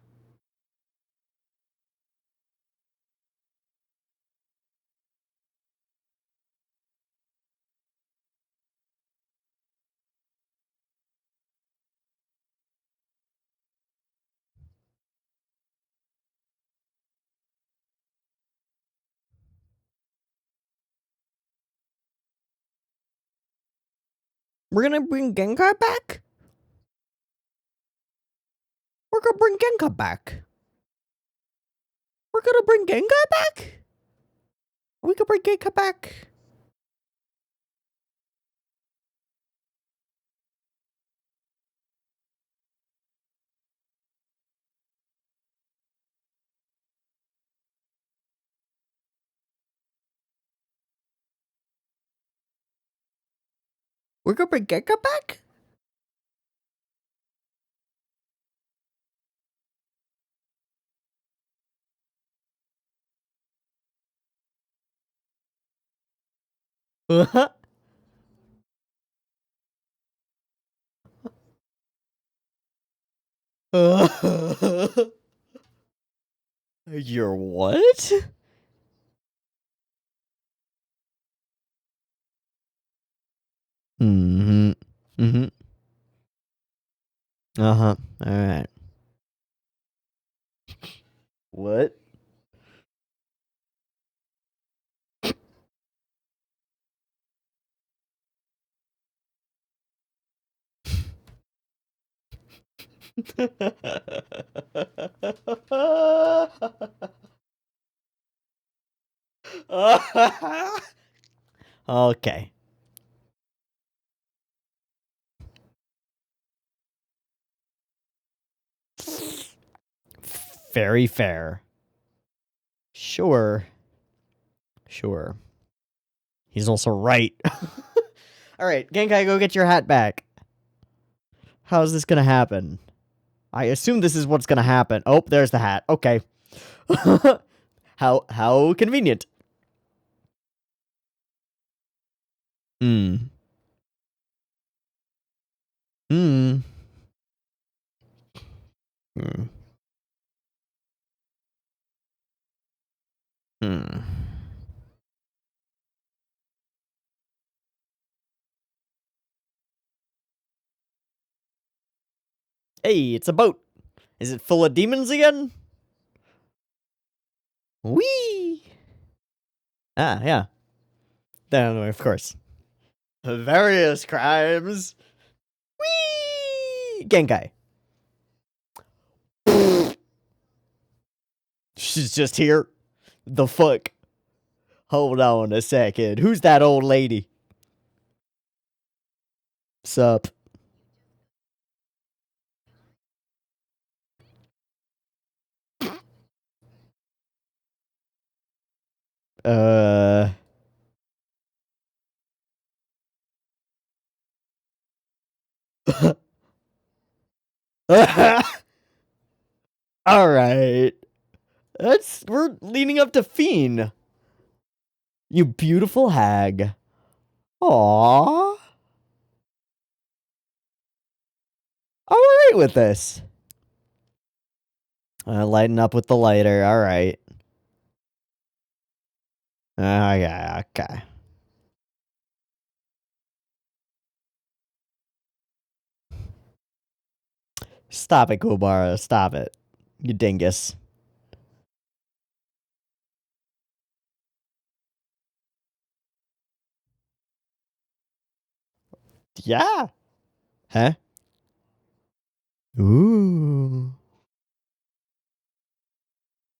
We're gonna bring Genkai back? We're gonna bring Genkai back. We're gonna bring Genkai back? We can bring Genkai back. We're gonna bring Genkai back? You're what? Mm-hmm. Mm-hmm. Uh-huh. Alright. What? Okay. Very fair. Sure. Sure. He's also right. Alright, Genkai, go get your hat back. How's this gonna happen? I assume this is what's gonna happen. Oh, there's the hat. Okay. How convenient. Hmm. Hmm. Hmm. Hmm. Hey, it's a boat. Is it full of demons again? Whee! Ah, yeah. Then, of course. Various crimes. Whee! Genkai. She's just here. The fuck? Hold on a second. Who's that old lady? Sup? Uh. Alright. We're leaning up to Fiend. You beautiful hag. Aww. I'm alright with this. Lighten up with the lighter. Alright. Yeah, okay. Stop it, Kubara. Stop it. You dingus. Yeah. Huh? Ooh.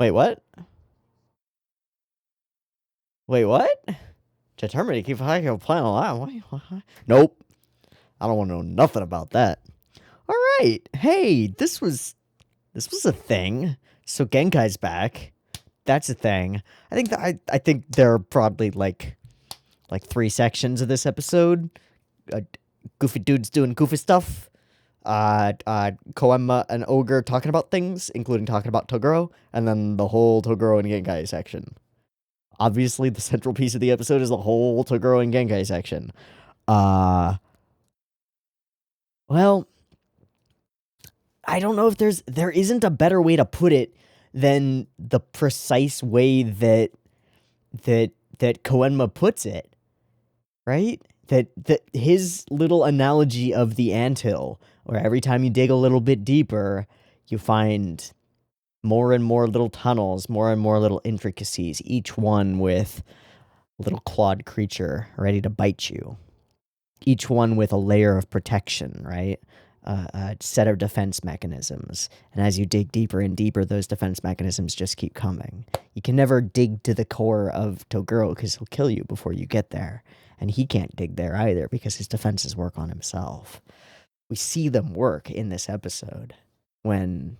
Wait, what? Wait, what? Determined to keep a high plan alive. Nope. I don't want to know nothing about that. All right. Hey, this was a thing. So Genkai's back. That's a thing. I think there are probably like 3 sections of this episode. Goofy dudes doing goofy stuff. Koenma and Ogre talking about things, including talking about Toguro, and then the whole Toguro and Genkai section. Obviously, the central piece of the episode is the whole Toguro and Genkai section. Well, I don't know if there isn't a better way to put it than the precise way that Koenma puts it, right? That his little analogy of the anthill, where every time you dig a little bit deeper, you find more and more little tunnels, more and more little intricacies, each one with a little clawed creature ready to bite you. Each one with a layer of protection, right? A set of defense mechanisms. And as you dig deeper and deeper, those defense mechanisms just keep coming. You can never dig to the core of Toguro because he'll kill you before you get there. And he can't dig there either because his defenses work on himself. We see them work in this episode when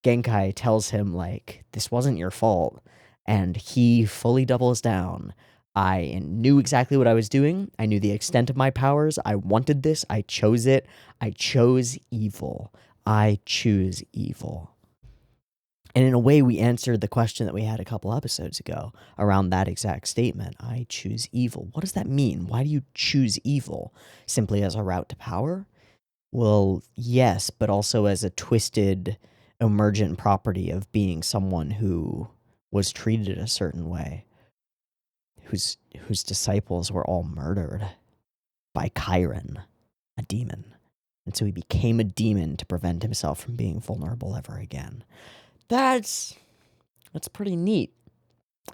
Genkai tells him, like, this wasn't your fault. And he fully doubles down. I knew exactly what I was doing. I knew the extent of my powers. I wanted this. I chose it. I chose evil. I choose evil. And in a way, we answered the question that we had a couple episodes ago around that exact statement. I choose evil. What does that mean? Why do you choose evil? Simply as a route to power? Well, yes, but also as a twisted, emergent property of being someone who was treated a certain way, whose disciples were all murdered by Chiron, a demon. And so he became a demon to prevent himself from being vulnerable ever again. That's pretty neat.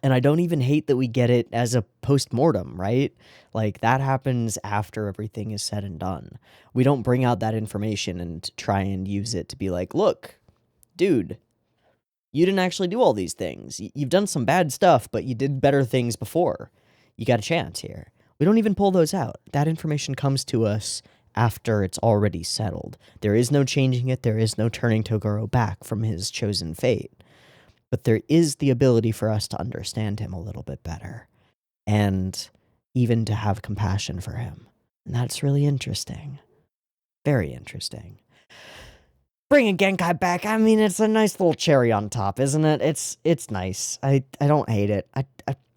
And I don't even hate that we get it as a post-mortem, right? Like, that happens after everything is said and done. We don't bring out that information and try and use it to be like, look, dude, you didn't actually do all these things. You've done some bad stuff, but you did better things before. You got a chance here. We don't even pull those out. That information comes to us after it's already settled. There is no changing it. There is no turning Toguro back from his chosen fate. But there is the ability for us to understand him a little bit better and even to have compassion for him. And that's really interesting. Very interesting. Bringing Genkai back, I mean, it's a nice little cherry on top, isn't it? It's nice. I don't hate it. I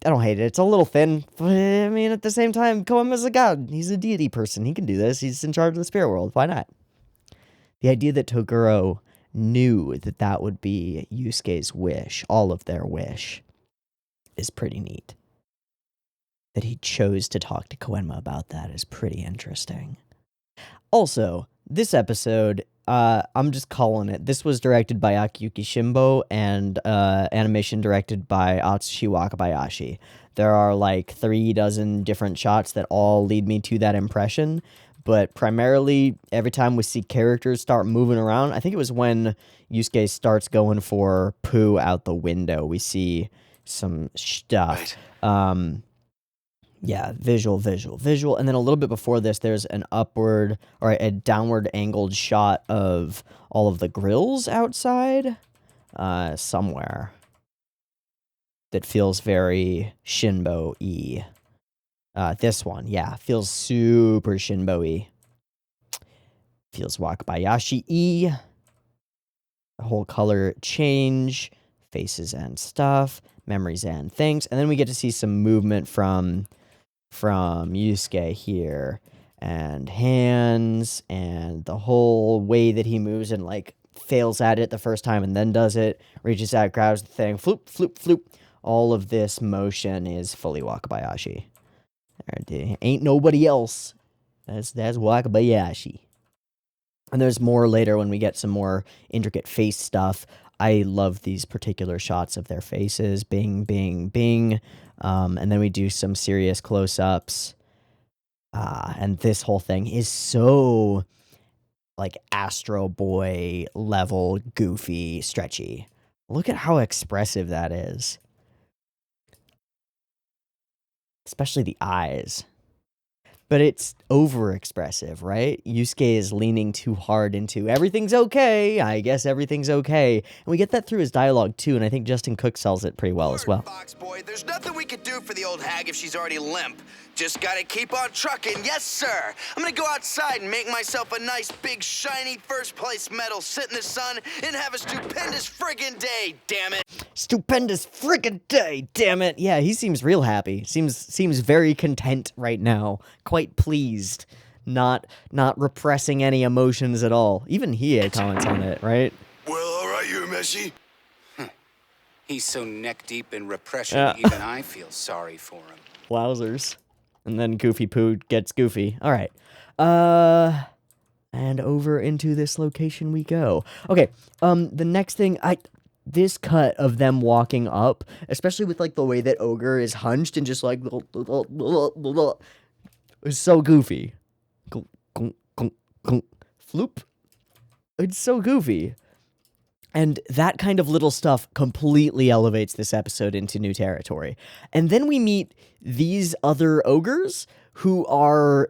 don't hate it. It's a little thin, but I mean, at the same time, Koenma's a god. He's a deity person. He can do this. He's in charge of the spirit world. Why not? The idea that Toguro knew that that would be Yusuke's wish, all of their wish, is pretty neat. That he chose to talk to Koenma about that is pretty interesting. Also, this episode, I'm just calling it. This was directed by Akiyuki Shimbo and animation directed by Atsushi Wakabayashi. There are like 36 different shots that all lead me to that impression, but primarily every time we see characters start moving around, I think it was when Yusuke starts going for poo out the window, we see some stuff. Right. Yeah, visual. And then a little bit before this, there's an upward or a downward angled shot of all of the grills outside somewhere that feels very Shinbo-y. This one, yeah, feels super Shinbo-y. Feels Wakabayashi-y. The whole color change, faces and stuff, memories and things. And then we get to see some movement from Yusuke here, and hands, and the whole way that he moves and like fails at it the first time and then does it, reaches out, grabs the thing, floop, floop, floop. All of this motion is fully Wakabayashi. There ain't nobody else. That's Wakabayashi. And there's more later when we get some more intricate face stuff. I love these particular shots of their faces. Bing, bing, bing. And then we do some serious close-ups. And this whole thing is so, like, Astro Boy level goofy, stretchy. Look at how expressive that is. Especially the eyes. But it's overexpressive, right? Yusuke is leaning too hard into everything's okay. I guess everything's okay. And we get that through his dialogue too, and I think Justin Cook sells it pretty well as well. Fox boy, there's nothing we could do for the old hag if she's already limp. Just gotta keep on trucking, yes sir. I'm gonna go outside and make myself a nice big shiny first place medal, sit in the sun, and have a stupendous friggin' day, damn it. Stupendous friggin' day, damn it. Yeah, he seems real happy. Seems very content right now. Quite pleased. Not repressing any emotions at all. Even Hiei comments on it, right? Well, alright, you messy. He's so neck-deep in repression, even I feel sorry for him. Wowzers. And then Goofy Poo gets goofy. All right. And over into this location we go. Okay, the next thing, this cut of them walking up, especially with, like, the way that Ogre is hunched and just, like, is so goofy. Floop. It's so goofy. And that kind of little stuff completely elevates this episode into new territory. And then we meet these other ogres who are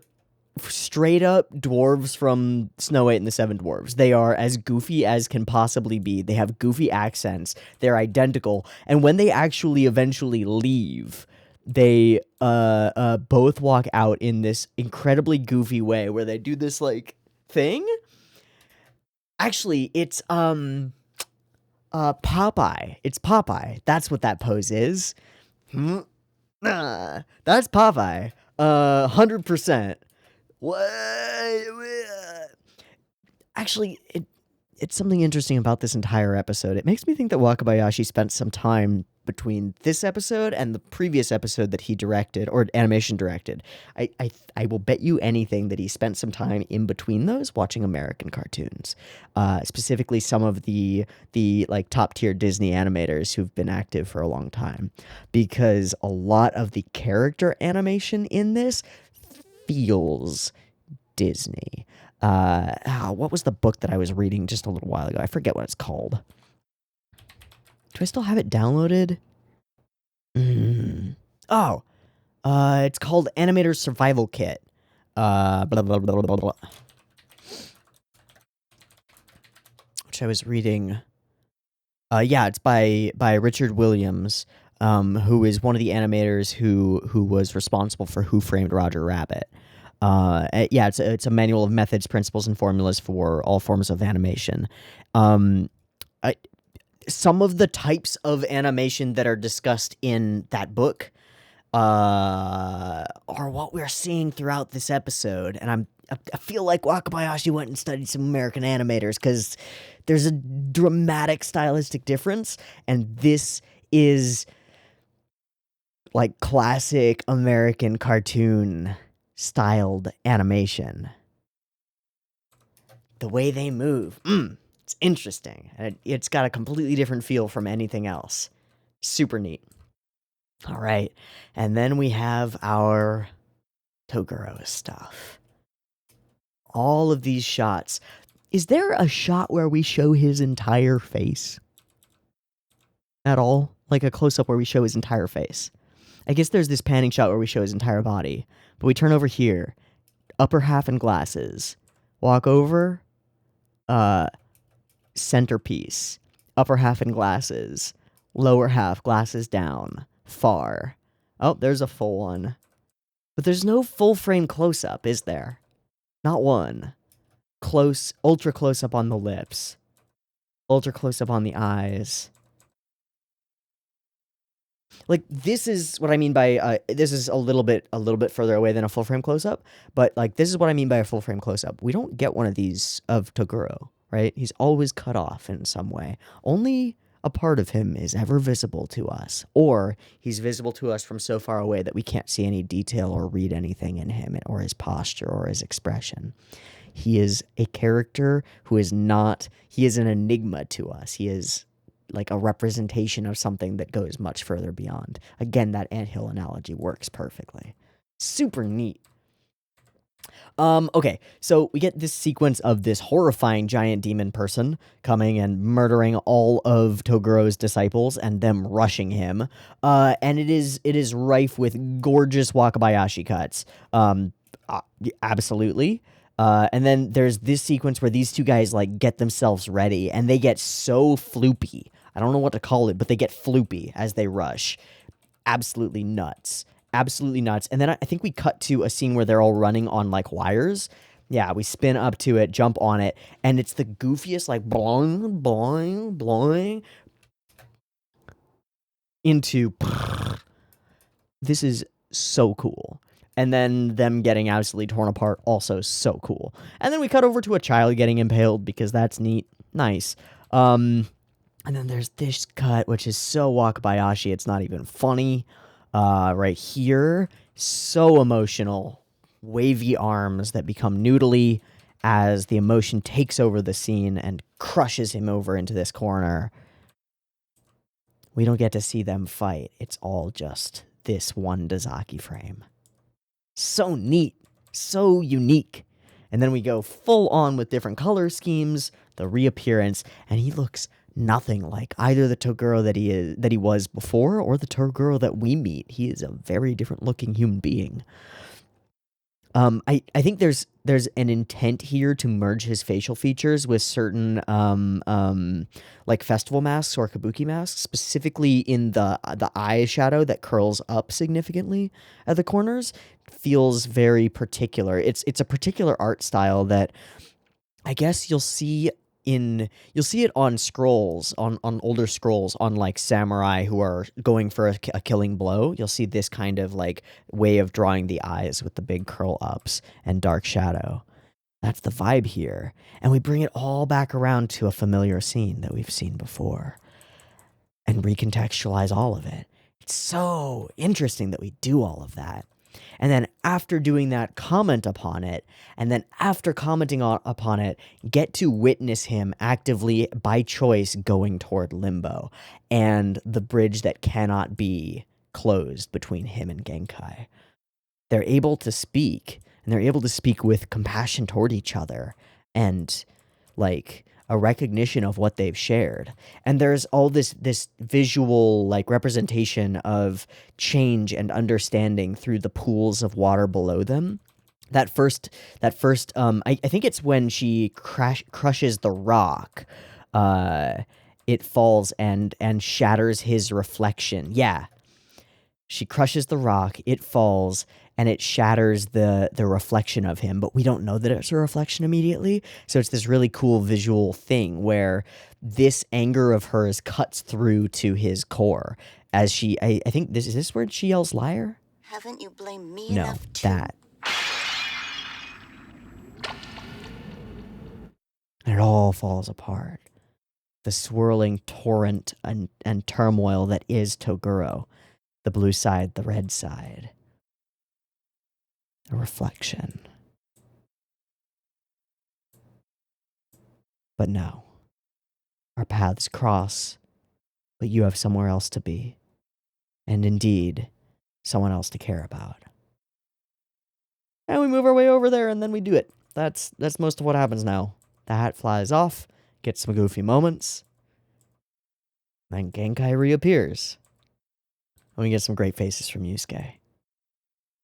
straight up dwarves from Snow White and the Seven Dwarfs. They are as goofy as can possibly be. They have goofy accents. They're identical. And when they actually eventually leave, they both walk out in this incredibly goofy way where they do this, like, thing. Actually, it's Popeye. It's Popeye. That's what that pose is. That's Popeye. 100%. What? Actually, it's something interesting about this entire episode. It makes me think that Wakabayashi spent some time between this episode and the previous episode that he directed, or animation directed. I will bet you anything that he spent some time in between those watching American cartoons, specifically some of the like top tier Disney animators who've been active for a long time, because a lot of the character animation in this feels Disney. What was the book that I was reading just a little while ago? I forget what it's called. Do I still have it downloaded? Oh, it's called Animator's Survival Kit. Blah, blah, blah, blah, blah, blah. Which I was reading. Yeah, it's by Richard Williams, who is one of the animators who was responsible for Who Framed Roger Rabbit. Yeah, it's a manual of methods, principles, and formulas for all forms of animation. Some of the types of animation that are discussed in that book are what we're seeing throughout this episode, and I feel like Wakabayashi went and studied some American animators, because there's a dramatic stylistic difference, and this is like classic American cartoon styled animation. The way they move, it's interesting, and it's got a completely different feel from anything else. Super neat. All right, and then we have our Toguro stuff. All of these shots. Is there a shot where we show his entire face? At all? Like a close-up where we show his entire face? I guess there's this panning shot where we show his entire body. But we turn over here. Upper half and glasses. Walk over. Centerpiece. Upper half and glasses. Lower half, glasses down. Far. Oh, there's a full one. But there's no full frame close-up, is there? Not one. Close, ultra close-up on the lips. Ultra close-up on the eyes. Like, this is what I mean by, this is a little bit further away than a full frame close-up, but, like, this is what I mean by a full frame close-up. We don't get one of these of Toguro, right? He's always cut off in some way. Only a part of him is ever visible to us, or he's visible to us from so far away that we can't see any detail or read anything in him, or his posture or his expression. He is a character who is not, he is an enigma to us. He is like a representation of something that goes much further beyond. Again, that anthill analogy works perfectly. Super neat. Okay, so we get this sequence of this horrifying giant demon person coming and murdering all of Toguro's disciples and them rushing him. And it is rife with gorgeous wakabayashi cuts. Absolutely. And then there's this sequence where these two guys like get themselves ready and they get so floopy. I don't know what to call it, but they get floopy as they rush. Absolutely nuts. Absolutely nuts. And then I think we cut to a scene where they're all running on like wires. Yeah, we spin up to it, jump on it, and it's the goofiest like boing, boing, boing into this is so cool. And then them getting absolutely torn apart, also so cool. And then we cut over to a child getting impaled because that's neat. Nice. And then there's this cut, which is so wakabayashi, it's not even funny. Right here, so emotional. Wavy arms that become noodly as the emotion takes over the scene and crushes him over into this corner. We don't get to see them fight. It's all just this one Dazaki frame. So neat, so unique. And then we go full on with different color schemes, the reappearance, and he looks nothing like either the Toguro that he was before or the Toguro that we meet. He is a very different looking human being. I think there's an intent here to merge his facial features with certain like festival masks or kabuki masks, specifically in the eye shadow that curls up significantly at the corners. Feels very particular. It's a particular art style that I guess you'll see it on scrolls, on older scrolls, on like samurai who are going for a killing blow. You'll see this kind of like way of drawing the eyes with the big curl ups and dark shadow. That's the vibe here. And we bring it all back around to a familiar scene that we've seen before and recontextualize all of it. It's so interesting that we do all of that. And then after doing that, comment upon it. And then after commenting upon it, get to witness him actively, by choice, going toward Limbo. And the bridge that cannot be closed between him and Genkai. They're able to speak. And they're able to speak with compassion toward each other. And, like, a recognition of what they've shared. And there's all this visual like representation of change and understanding through the pools of water below them. That first I think it's when she crushes the rock. It falls and shatters his reflection. Yeah. She crushes the rock, it falls, and it shatters the reflection of him, but we don't know that it's a reflection immediately. So it's this really cool visual thing where this anger of hers cuts through to his core as she, I think, is this where she yells liar? Haven't you blamed me No, enough too? that. And it all falls apart. The swirling torrent and turmoil that is Toguro. The blue side, the red side. A reflection. But no. Our paths cross, but you have somewhere else to be. And indeed, someone else to care about. And we move our way over there and then we do it. That's most of what happens now. The hat flies off, gets some goofy moments. Then Genkai reappears. And we get some great faces from Yusuke.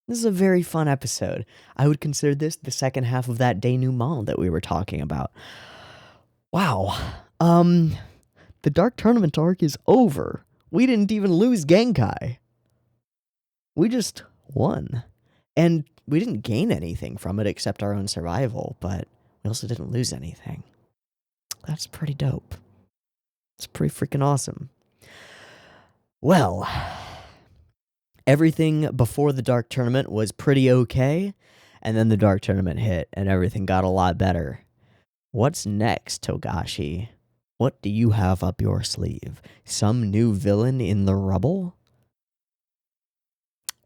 This is a very fun episode. I would consider this the second half of that denouement that we were talking about. Wow. The Dark Tournament arc is over. We didn't even lose Genkai. We just won. And we didn't gain anything from it except our own survival, but we also didn't lose anything. That's pretty dope. It's pretty freaking awesome. Well, everything before the Dark Tournament was pretty okay, and then the Dark Tournament hit, and everything got a lot better. What's next, Togashi? What do you have up your sleeve? Some new villain in the rubble?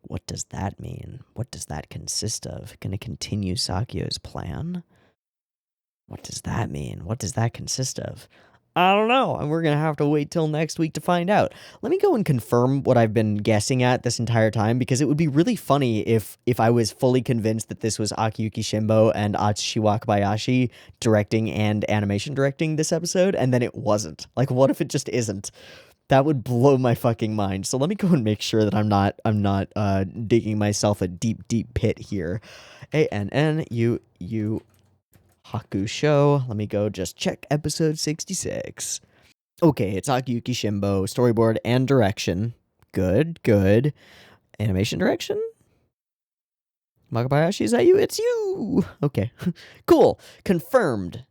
What does that mean? What does that consist of? Gonna continue Sakyo's plan? What does that mean? What does that consist of? I don't know, and we're gonna have to wait till next week to find out. Let me go and confirm what I've been guessing at this entire time, because it would be really funny if I was fully convinced that this was Akiyuki Shimbo and Atsushi Wakabayashi directing and animation directing this episode, and then it wasn't. Like, what if it just isn't? That would blow my fucking mind. So let me go and make sure that I'm not digging myself a deep pit here. ANNU Hakusho. Let me go just check episode 66. Okay, it's Akiyuki Shimbo, storyboard and direction. Good. Animation direction? Wakabayashi, is that you? It's you! Okay, cool. Confirmed.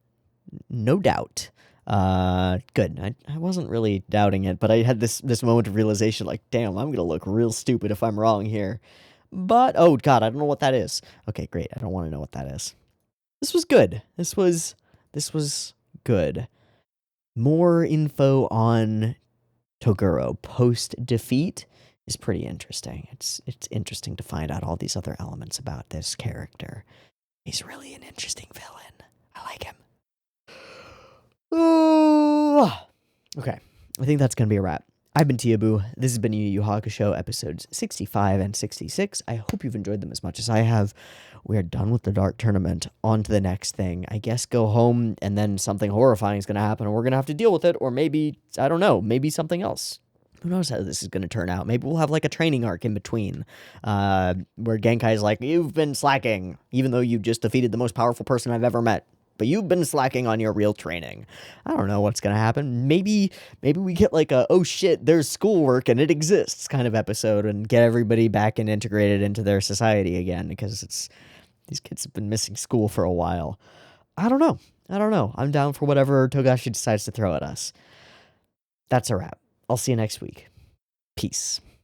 No doubt. Good. I wasn't really doubting it, but I had this moment of realization, like, damn, I'm gonna look real stupid if I'm wrong here. But, oh god, I don't know what that is. Okay, great, I don't want to know what that is. This was good. This was good. More info on Toguro post-defeat is pretty interesting. It's interesting to find out all these other elements about this character. He's really an interesting villain. I like him. Okay, I think that's going to be a wrap. I've been Teeaboo. This has been Yu Hakusho episodes 65 and 66. I hope you've enjoyed them as much as I have. We are done with the Dark Tournament. On to the next thing. I guess go home, and then something horrifying is going to happen, and we're going to have to deal with it, or maybe, I don't know, maybe something else. Who knows how this is going to turn out? Maybe we'll have like a training arc in between, where Genkai's like, you've been slacking, even though you just defeated the most powerful person I've ever met. But you've been slacking on your real training. I don't know what's going to happen. Maybe we get like a, oh shit, there's schoolwork and it exists kind of episode, and get everybody back and integrated into their society again, because these kids have been missing school for a while. I don't know. I'm down for whatever Togashi decides to throw at us. That's a wrap. I'll see you next week. Peace.